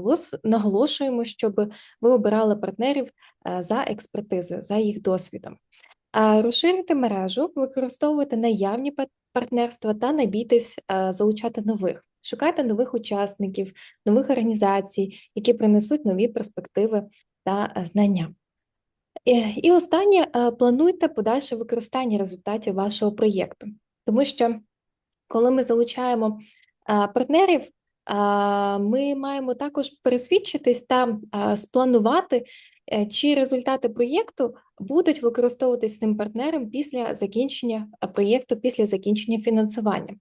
F: наголошуємо, щоб ви обирали партнерів за експертизою, за їх досвідом. Розширити мережу, використовувати наявні партнерства та не бійтесь залучати нових. Шукайте нових учасників, нових організацій, які принесуть нові перспективи та знання. І останнє, плануйте подальше використання результатів вашого проєкту. Тому що, коли ми залучаємо партнерів, ми маємо також пересвідчитись та спланувати, чи результати проєкту будуть використовуватись цим партнером після закінчення проєкту, після закінчення фінансування.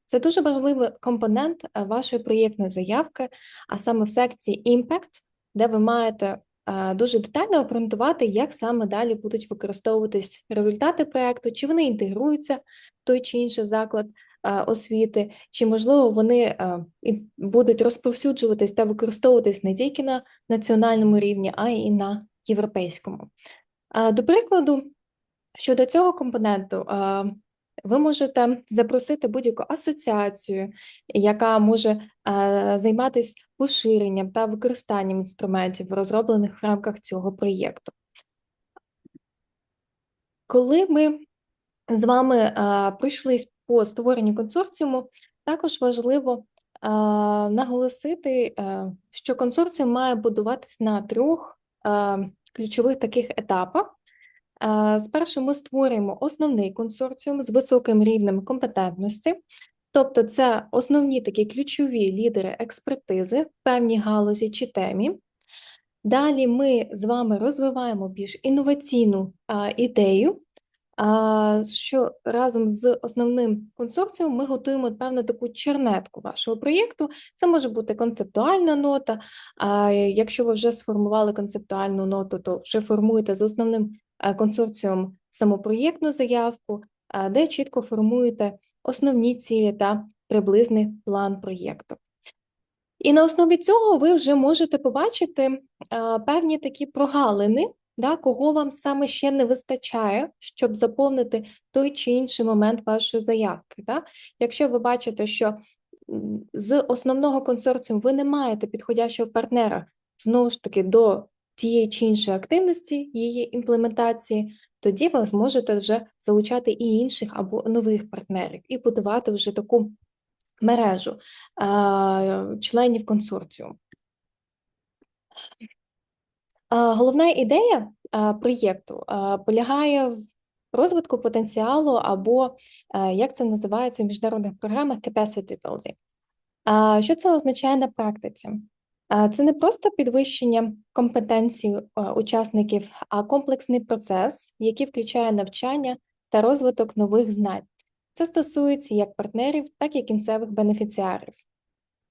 F: Це дуже важливий компонент вашої проєктної заявки, а саме в секції Impact де ви маєте дуже детально обґрунтувати, як саме далі будуть використовуватись результати проєкту, чи вони інтегруються в той чи інший заклад освіти, чи, можливо, вони будуть розповсюджуватись та використовуватись не тільки на національному рівні, а й на європейському. До прикладу, щодо цього компоненту, ви можете запросити будь-яку асоціацію, яка може займатися поширенням та використанням інструментів, розроблених в рамках цього проєкту. Коли ми з вами пройшлись по створенню консорціуму, також важливо наголосити, що консорціум має будуватись на 3 ключових таких етапах. Спершу ми створюємо основний консорціум з високим рівнем компетентності, тобто це основні такі ключові лідери експертизи в певній галузі чи темі. Далі ми з вами розвиваємо більш інноваційну ідею, що разом з основним консорціумом ми готуємо певну таку чернетку вашого проєкту. Це може бути концептуальна нота, якщо ви вже сформували концептуальну ноту, то вже формуєте з основним консорціумом самопроєктну заявку, де чітко формуєте основні цілі та приблизний план проєкту. І на основі цього ви вже можете побачити певні такі прогалини, кого вам саме ще не вистачає, щоб заповнити той чи інший момент вашої заявки. Якщо ви бачите, що з основного консорціуму ви не маєте підходящого партнера, знову ж таки, до тієї чи іншої активності, її імплементації, тоді ви зможете вже залучати і інших або нових партнерів, і будувати вже таку мережу членів консорціуму. Головна ідея проєкту полягає в розвитку потенціалу або, як це називається в міжнародних програмах, capacity building. Що це означає на практиці? Це не просто підвищення компетенцій учасників, а комплексний процес, який включає навчання та розвиток нових знань. Це стосується як партнерів, так і кінцевих бенефіціарів.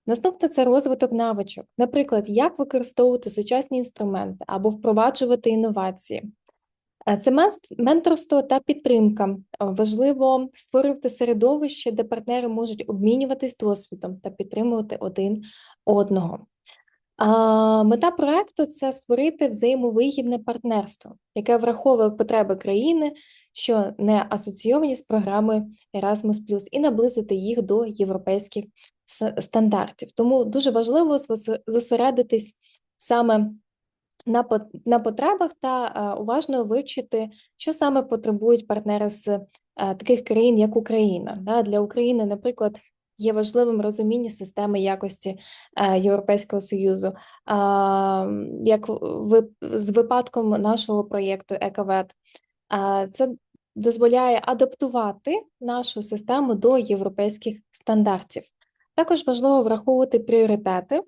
F: Наступне – це розвиток навичок. Наприклад, як використовувати сучасні інструменти або впроваджувати інновації. Це менторство та підтримка. Важливо створювати середовище, де партнери можуть обмінюватись досвідом та підтримувати один одного. Мета проекту – це створити взаємовигідне партнерство, яке враховує потреби країни, що не асоційовані з програмою Erasmus+, і наблизити їх до європейських стандартів. Тому дуже важливо зосередитись саме на потребах та уважно вивчити, що саме потребують партнери з таких країн, як Україна. Для України, наприклад, є важливим розуміння системи якості Європейського Союзу, як з випадком нашого проєкту «Ековед». Це дозволяє адаптувати нашу систему до європейських стандартів. Також важливо враховувати пріоритети,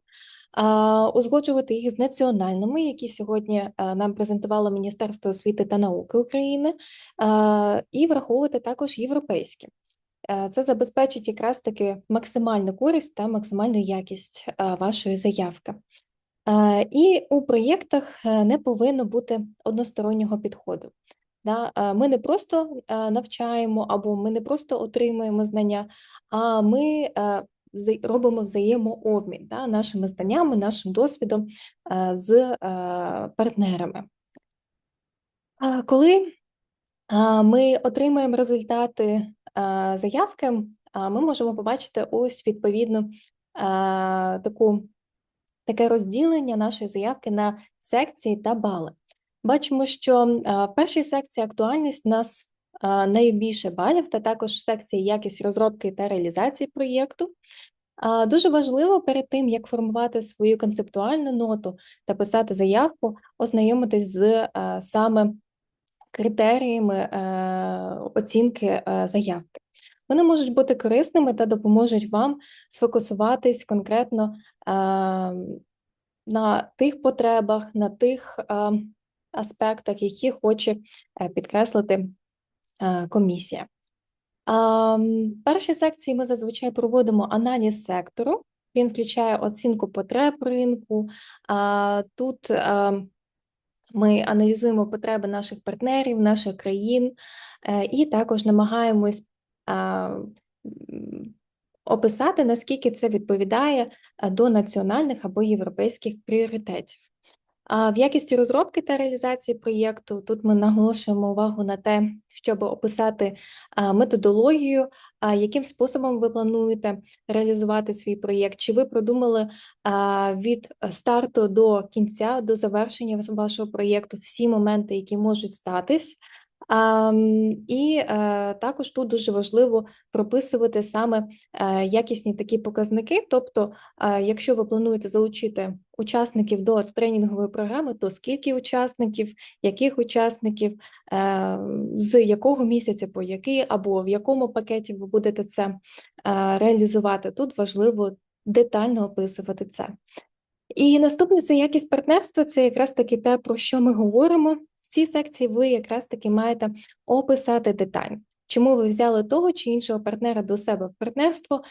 F: узгоджувати їх з національними, які сьогодні нам презентувало Міністерство освіти та науки України, і враховувати також європейські. Це забезпечить якраз таки максимальну користь та максимальну якість вашої заявки. І у проєктах не повинно бути одностороннього підходу. Ми не просто навчаємо або ми не просто отримуємо знання, а ми робимо взаємообмін нашими знаннями, нашим досвідом з партнерами. Коли ми отримуємо результати заявки, ми можемо побачити ось відповідно таке розділення нашої заявки на секції та бали. Бачимо, що в першій секції актуальність у нас найбільше балів, та також в секції якість розробки та реалізації проєкту. Дуже важливо перед тим, як формувати свою концептуальну ноту та писати заявку, ознайомитись з саме критеріями оцінки заявки. Вони можуть бути корисними та допоможуть вам сфокусуватись конкретно на тих потребах, на тих аспектах, які хоче підкреслити комісія. В першій секції ми зазвичай проводимо аналіз сектору, Він включає оцінку потреб ринку. Тут ми аналізуємо потреби наших партнерів, наших країн, і також намагаємось описати, наскільки це відповідає до національних або європейських пріоритетів. В якості розробки та реалізації проєкту тут ми наголошуємо увагу на те, щоб описати методологію, яким способом ви плануєте реалізувати свій проєкт, чи ви продумали від старту до кінця, до завершення вашого проєкту всі моменти, які можуть статись. І також тут дуже важливо прописувати саме якісні такі показники, тобто, якщо ви плануєте залучити учасників до тренінгової програми, то скільки учасників, яких учасників, з якого місяця по який, або в якому пакеті ви будете це реалізувати. Тут важливо детально описувати це. І наступне – це якість партнерства, це якраз таки те, про що ми говоримо. В цій секції ви якраз таки маєте описати детально, чому ви взяли того чи іншого партнера до себе в партнерство,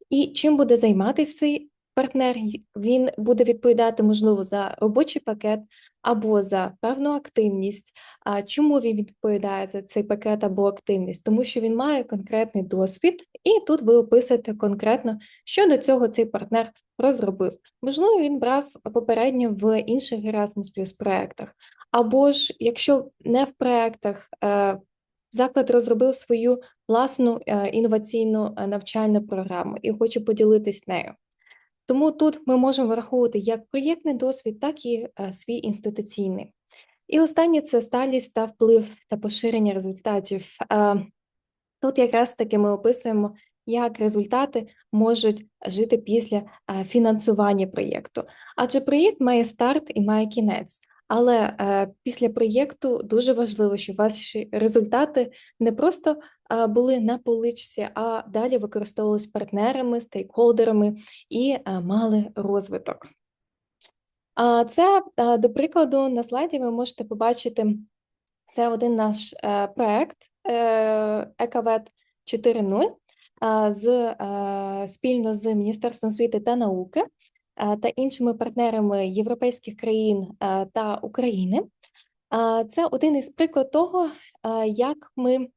F: і чим буде займатися цей партнер. Він буде відповідати, можливо, за робочий пакет або за певну активність. Чому він відповідає за цей пакет або активність? Тому що він має конкретний досвід, і тут ви описуєте конкретно, що до цього цей партнер розробив. Можливо, він брав попередньо в інших Erasmus+ проєктах, або ж, якщо не в проєктах, заклад розробив свою власну інноваційну навчальну програму і хоче поділитись нею. Тому тут ми можемо враховувати як проєктний досвід, так і свій інституційний. І останнє – це сталість та вплив та поширення результатів. Тут якраз таки ми описуємо, як результати можуть жити після фінансування проєкту. Адже проєкт має старт і має кінець. Але після проєкту дуже важливо, щоб ваші результати не просто були на поличці, а далі використовувалися партнерами, стейкхолдерами і мали розвиток. Це, до прикладу, на слайді ви можете побачити, це один наш проєкт ЕКВЕТ 4.0 спільно з Міністерством освіти та науки та іншими партнерами європейських країн та України. Це один із прикладів того, як ми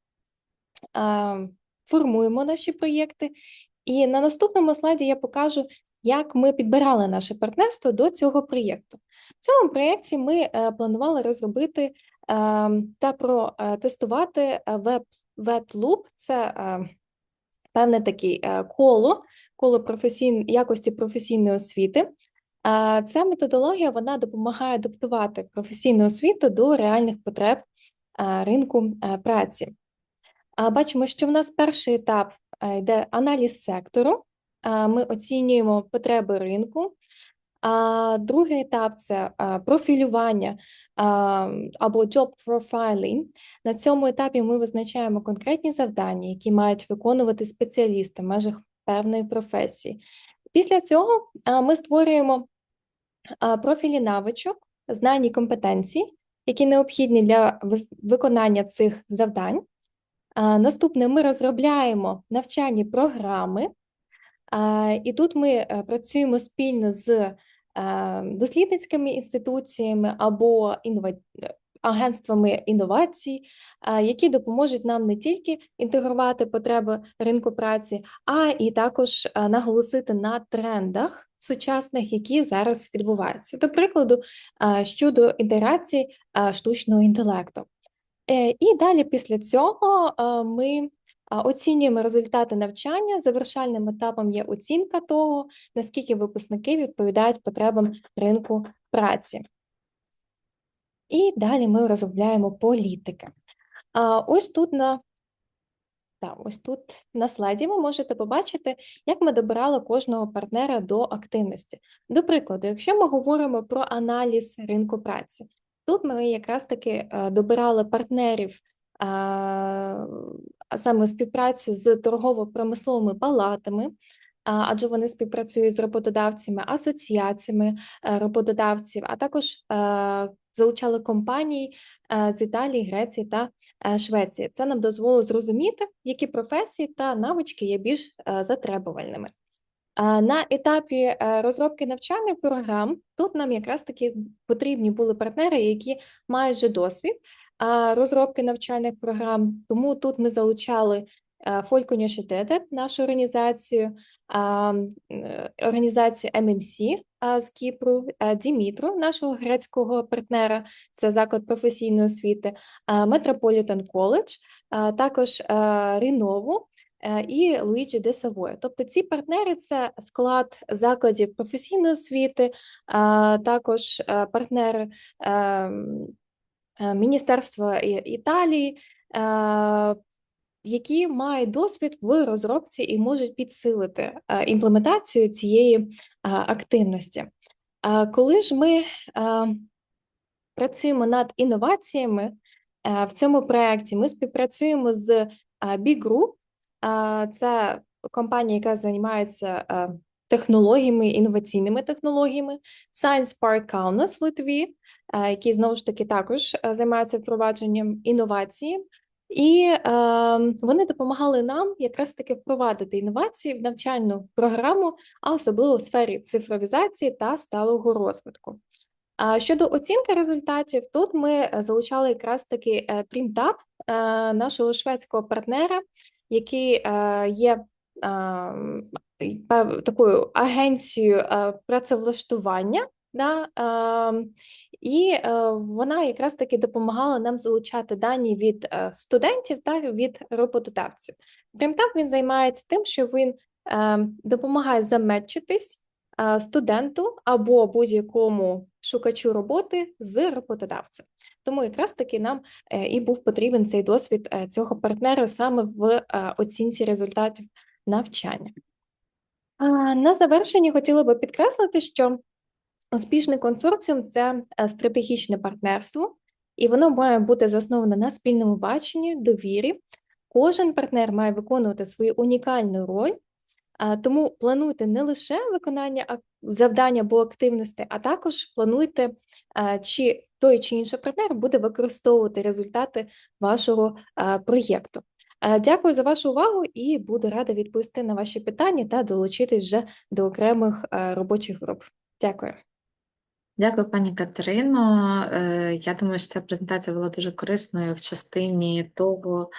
F: формуємо наші проєкти. І на наступному слайді я покажу, як ми підбирали наше партнерство до цього проєкту. В цьому проєкті ми планували розробити та протестувати WebLoop. Це певне таке коло якості професійної освіти. Ця методологія вона допомагає адаптувати професійну освіту до реальних потреб ринку праці. Бачимо, що в нас перший етап йде аналіз сектору. Ми оцінюємо потреби ринку. Другий етап – це профілювання або job profiling. На цьому етапі ми визначаємо конкретні завдання, які мають виконувати спеціалісти в межах певної професії. Після цього ми створюємо профілі навичок, знань і компетенцій, які необхідні для виконання цих завдань. Наступне ми розробляємо навчальні програми, і тут ми працюємо спільно з дослідницькими інституціями або агентствами інновацій, які допоможуть нам не тільки інтегрувати потреби ринку праці, а і також наголосити на трендах сучасних, які зараз відбуваються. До прикладу, щодо інтеграції штучного інтелекту. І далі після цього ми оцінюємо результати навчання. Завершальним етапом є оцінка того, наскільки випускники відповідають потребам ринку праці. І далі ми розробляємо політики. Ось тут на слайді ви можете побачити, як ми добирали кожного партнера до активності. До прикладу, якщо ми говоримо про аналіз ринку праці, тут ми якраз таки добирали партнерів, а саме співпрацю з торгово-промисловими палатами, адже вони співпрацюють з роботодавцями, асоціаціями роботодавців, а також залучали компанії з Італії, Греції та Швеції. Це нам дозволило зрозуміти, які професії та навички є більш затребувальними. На етапі розробки навчальних програм тут нам якраз таки потрібні були партнери, які мають вже досвід розробки навчальних програм. Тому тут ми залучали Folkuniversitetet, нашу організацію, організацію MMC з Кіпру, Дімітру, нашого грецького партнера, це заклад професійної освіти, Metropolitan College, також Рінову і Луїджі де Савоя. Тобто ці партнери – це склад закладів професійної освіти, також партнери Міністерства Італії, які мають досвід в розробці і можуть підсилити імплементацію цієї активності. Коли ж ми працюємо над інноваціями в цьому проєкті, ми співпрацюємо з Big Group, це компанія, яка займається технологіями, інноваційними технологіями, Science Park Kaunas в Литві, які, знову ж таки, також займаються впровадженням інновацій. І вони допомагали нам якраз таки впровадити інновації в навчальну програму, а особливо в сфері цифровізації та сталого розвитку. Щодо оцінки результатів, тут ми залучали якраз таки TrimTab, нашого шведського партнера, який є такою агенцією працевлаштування, і вона якраз таки допомагала нам залучати дані від студентів та від роботодавців. TrimTab, він займається тим, що він допомагає заметчитись студенту або будь-якому шукачу роботи з роботодавцем. Тому якраз таки нам і був потрібен цей досвід цього партнера саме в оцінці результатів навчання. На завершення хотіла би підкреслити, що успішний консорціум – це стратегічне партнерство, і воно має бути засноване на спільному баченні, довірі. Кожен партнер має виконувати свою унікальну роль, тому плануйте не лише виконання завдань або активностей, а також плануйте, чи той чи інший партнер буде використовувати результати вашого проєкту. Дякую за вашу увагу і буду рада відповісти на ваші питання та долучитись вже до окремих робочих груп. Дякую.
A: Дякую, пані Катерино. Я думаю, що ця презентація була дуже корисною в частині того,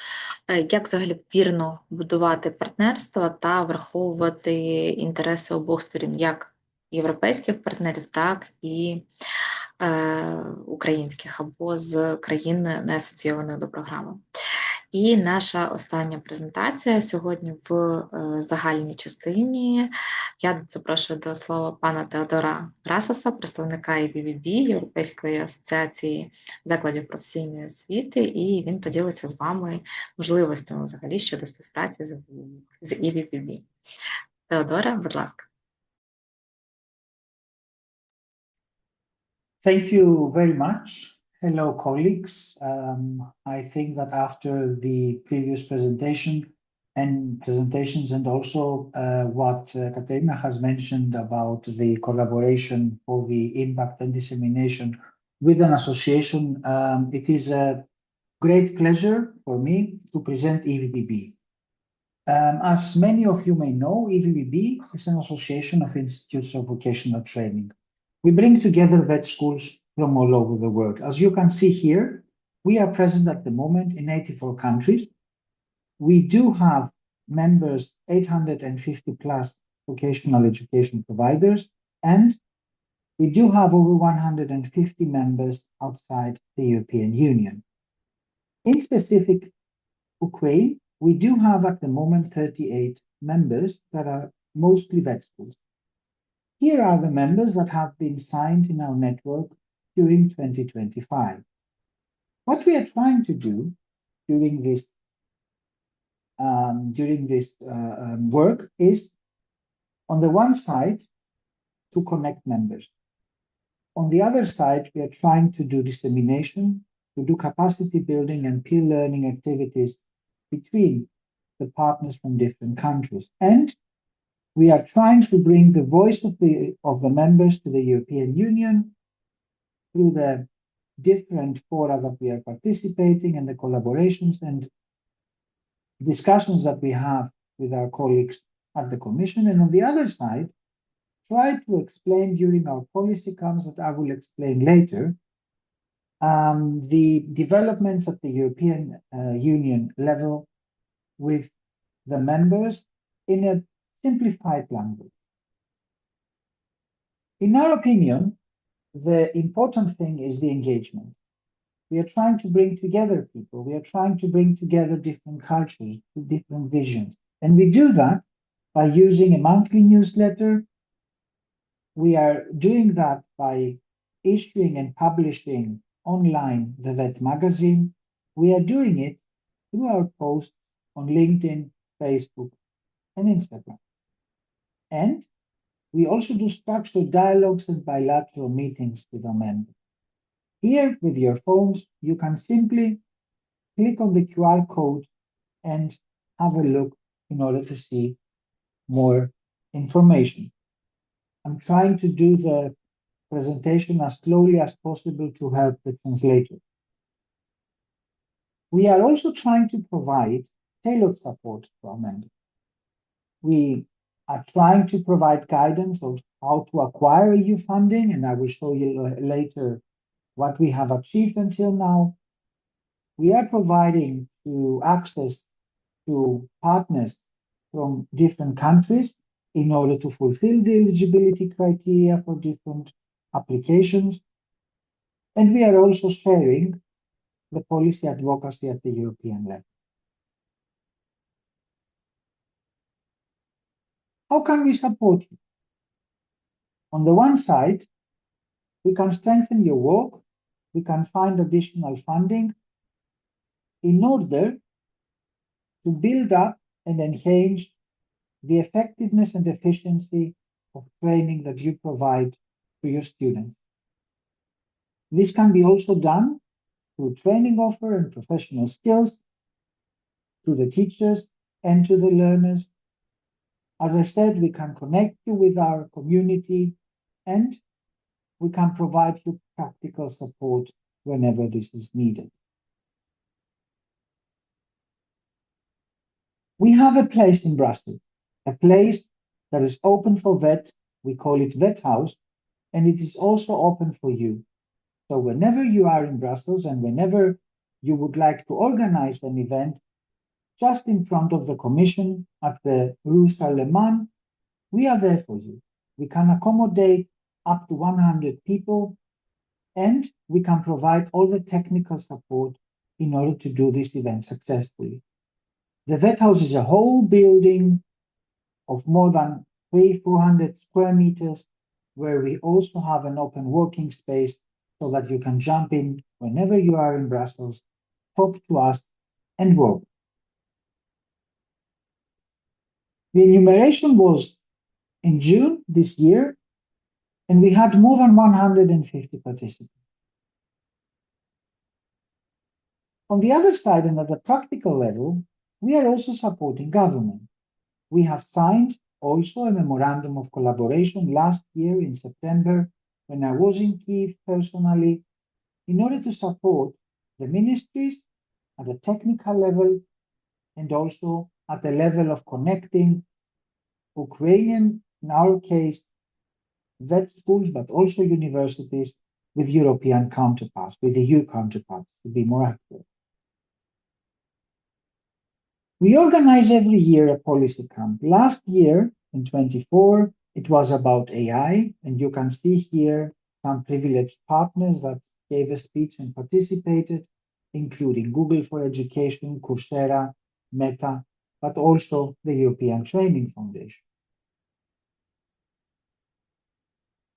A: як взагалі вірно будувати партнерство та враховувати інтереси обох сторін, як європейських партнерів, так і українських або з країн, не асоційованих до програми. І наша остання презентація сьогодні в загальній частині. Я запрошую до слова пана Теодора Расаса, представника EVVB, Європейської асоціації закладів професійної освіти, і він поділиться з вами можливостями взагалі щодо співпраці з EVVB. Теодора, будь ласка.
G: Thank you very much. Hello, colleagues. I think that after the previous presentations and also what Katerina has mentioned about the collaboration for the impact and dissemination with an association, it is a great pleasure for me to present EVVB. As many of you may know, EVVB is an association of institutes of vocational training. We bring together vet schools from all over the world. As you can see here, we are present at the moment in 84 countries. We do have members, 850 plus vocational education providers, and we do have over 150 members outside the European Union. In specific Ukraine, we do have at the moment 38 members that are mostly vet schools. Here are the members that have been signed in our network during 2025. What we are trying to do during this work is, on the one side, to connect members. On the other side, we are trying to do dissemination, to do capacity building and peer learning activities between the partners from different countries. And we are trying to bring the voice of the members to the European Union through the different fora that we are participating and the collaborations and discussions that we have with our colleagues at the Commission, and on the other side, try to explain during our policy camps that I will explain later, the developments at the European Union level with the members in a simplified language. In our opinion, the important thing is the engagement. We are trying to bring together people. We are trying to bring together different cultures, different visions. And we do that by using a monthly newsletter. We are doing that by issuing and publishing online the VET magazine. We are doing it through our posts on LinkedIn, Facebook, and Instagram. And we also do structured dialogues and bilateral meetings with our members. Here, with your phones, you can simply click on the QR code and have a look in order to see more information. I'm trying to do the presentation as slowly as possible to help the translator. We are also trying to provide tailored support to our members. We are trying to provide guidance on how to acquire EU funding, and I will show you later what we have achieved until now. We are providing access to partners from different countries in order to fulfill the eligibility criteria for different applications. And we are also sharing the policy advocacy at the European level. How can we support you? On the one side, we can strengthen your work. We can find additional funding in order to build up and enhance the effectiveness and efficiency of training that you provide to your students. This can be also done through training offer and professional skills to the teachers and to the learners. As I said, we can connect you with our community and we can provide you practical support whenever this is needed. We have a place in Brussels, a place that is open for VET. We call it VET House, and it is also open for you. So whenever you are in Brussels and whenever you would like to organize an event just in front of the Commission at the Rue Charlemagne, we are there for you. We can accommodate up to 100 people, and we can provide all the technical support in order to do this event successfully. The VET House is a whole building of more than 300-400 square meters, where we also have an open working space so that you can jump in whenever you are in Brussels, talk to us, and work. The enumeration was in June this year, and we had more than 150 participants. On the other side, and at the practical level, we are also supporting government. We have signed also a memorandum of collaboration last year in September, when I was in Kyiv personally, in order to support the ministries at the technical level and also at the level of connecting Ukrainian, in our case, VET schools, but also universities with European counterparts, with EU counterparts, to be more accurate. We organize every year a policy camp. Last year, in 24, it was about AI, and you can see here some privileged partners that gave a speech and participated, including Google for Education, Coursera, Meta, but also the European Training Foundation.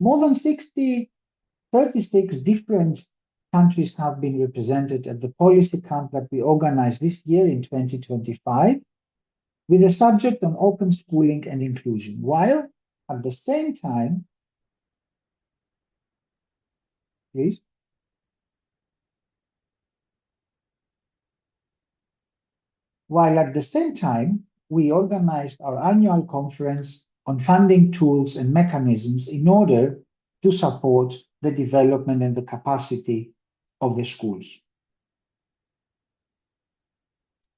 G: More than 36 different countries have been represented at the policy camp that we organized this year in 2025, with a subject on open schooling and inclusion, while at the same time, please, we organized our annual conference on funding tools and mechanisms in order to support the development and the capacity of the schools.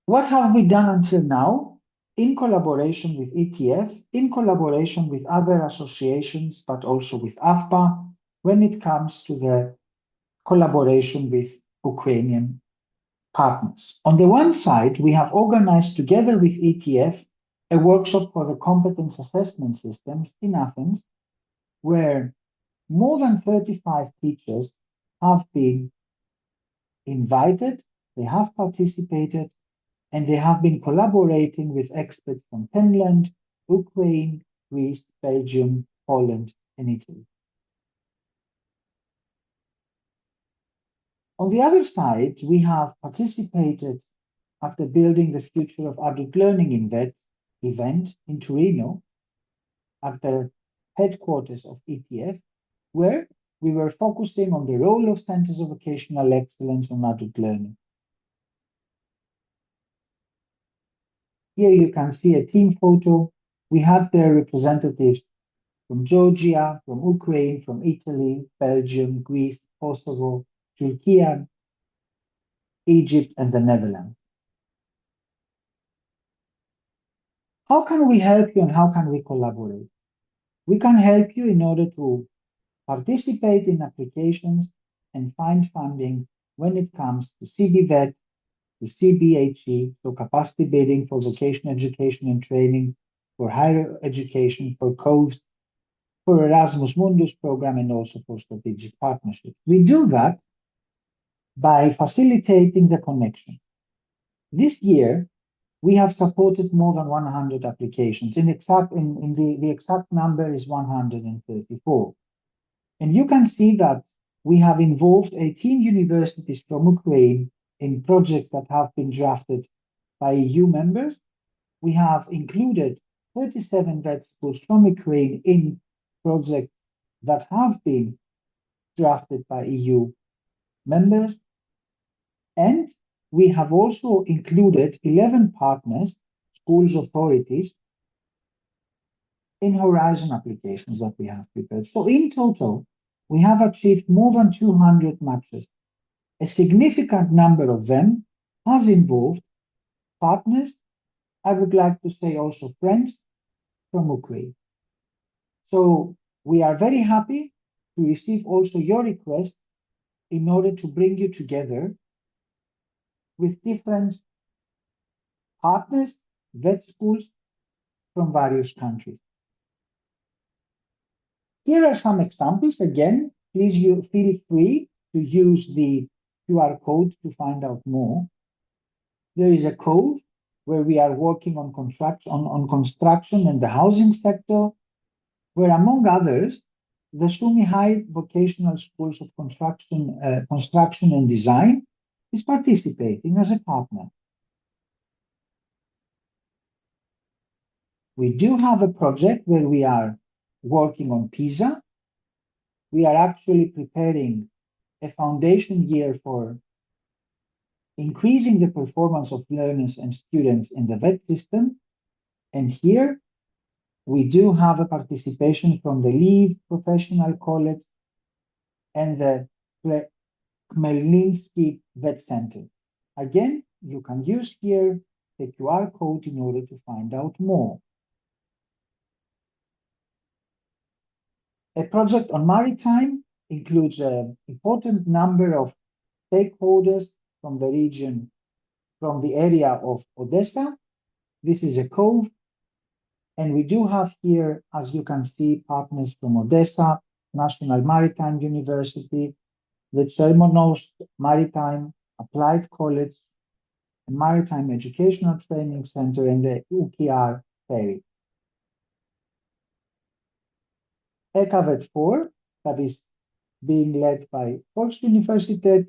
G: What have we done until now? in collaboration with ETF, in collaboration with other associations, but also with AFPA, when it comes to the collaboration with Ukrainian partners. On the one side, we have organized together with ETF a workshop for the competence assessment systems in Athens, where more than 35 teachers have been invited, they have participated, and they have been collaborating with experts from Finland, Ukraine, Greece, Belgium, Poland, and Italy. On the other side, we have participated at the Building the Future of Adult Learning event in Torino at the headquarters of ETF, where we were focusing on the role of centers of vocational excellence on adult learning. Here you can see a team photo. We had there representatives from Georgia, from Ukraine, from Italy, Belgium, Greece, Kosovo, Turkey, Egypt, and the Netherlands. How can we help you and how can we collaborate? We can help you in order to participate in applications and find funding when it comes to CBVET, to CBHE, so capacity building for vocational education and training, for higher education, for COVES, for Erasmus Mundus program, and also for strategic partnerships. We do that by facilitating the connection. This year, we have supported more than 100 applications. The exact number is 134. And you can see that we have involved 18 universities from Ukraine in projects that have been drafted by EU members. We have included 37 vet schools from Ukraine in projects that have been drafted by EU members. And we have also included 11 partners, schools authorities, in Horizon applications that we have prepared. So in total, we have achieved more than 200 matches. A significant number of them has involved partners, I would like to say also friends from Ukraine. So we are very happy to receive also your request in order to bring you together with different partners, vet schools from various countries. Here are some examples. Again, please feel free to use the QR code to find out more. There is a COVE where we are working on construction and the housing sector, where among others, the Sumi High Vocational Schools of Construction and Design is participating as a partner. We do have a project where we are working on PISA. We are actually preparing a foundation year for increasing the performance of learners and students in the VET system. And here we do have a participation from the Lviv Professional College and the Khmelnytsky Vet Center. Again, you can use here the QR code in order to find out more. A project on maritime includes an important number of stakeholders from the region, from the area of Odessa. This is a COVE. And we do have here, as you can see, partners from Odessa, National Maritime University, the Chermonovsk Maritime Applied College, the Maritime Educational Training Center, and the UKR Ferry. ECAVET 4, that is being led by Volksuniversität.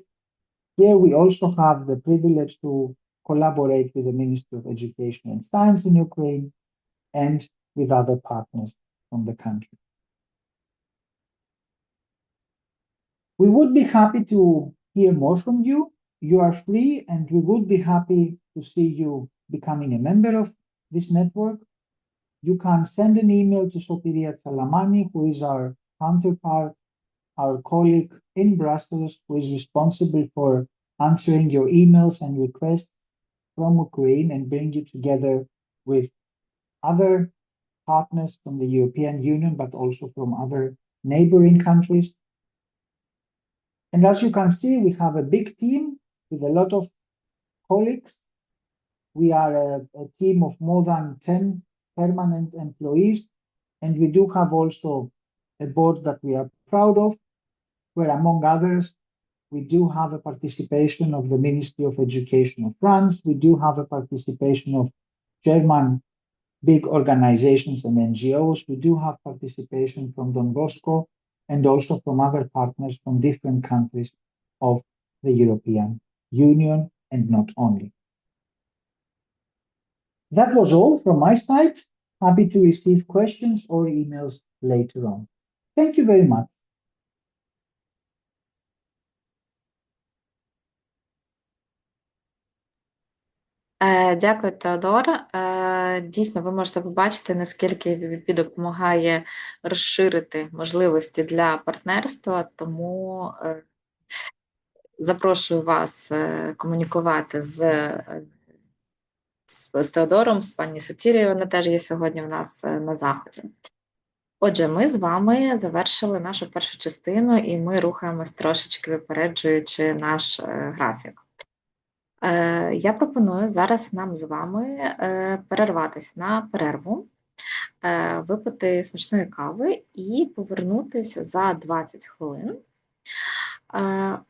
G: Here we also have the privilege to collaborate with the Ministry of Education and Science in Ukraine and with other partners from the country. We would be happy to hear more from you. You are free, and we would be happy to see you becoming a member of this network. You can send an email to Sotiria Tsalamani, who is our counterpart, our colleague in Brussels, who is responsible for answering your emails and requests from Ukraine and bring you together with other partners from the European Union, but also from other neighboring countries. And as you can see, we have a big team with a lot of colleagues. We are a team of more than 10 permanent employees, and we do have also a board that we are proud of, where among others, we do have a participation of the Ministry of Education of France. We do have a participation of German big organizations and NGOs. We do have participation from Don Bosco and also from other partners from different countries of the European Union, and not only. That was all from my side. Happy to receive questions or emails later on. Thank you very much.
A: Дякую, Теодор. Дійсно, ви можете побачити, наскільки VVP допомагає розширити можливості для партнерства, тому запрошую вас комунікувати з Теодором, з пані Сатірією, вона теж є сьогодні в нас на заході. Отже, ми з вами завершили нашу першу частину, і ми рухаємось трошечки випереджуючи наш графік. Я пропоную зараз нам з вами перерватися на перерву, випити смачної кави і повернутися за 20 хвилин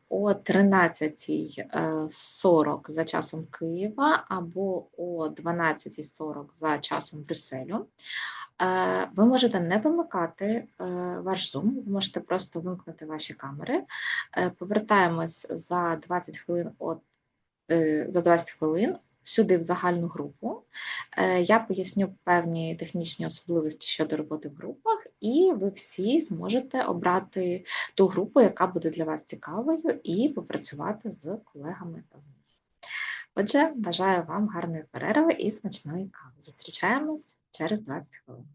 A: о 13:40 за часом Києва або о 12:40 за часом Брюсселю. Ви можете не вимикати ваш Zoom, ви можете просто вимкнути ваші камери. Повертаємось за 20 хвилин сюди в загальну групу. Я поясню певні технічні особливості щодо роботи в групах, і ви всі зможете обрати ту групу, яка буде для вас цікавою, і попрацювати з колегами. Отже, бажаю вам гарної перерви і смачної кави. Зустрічаємось через 20 хвилин.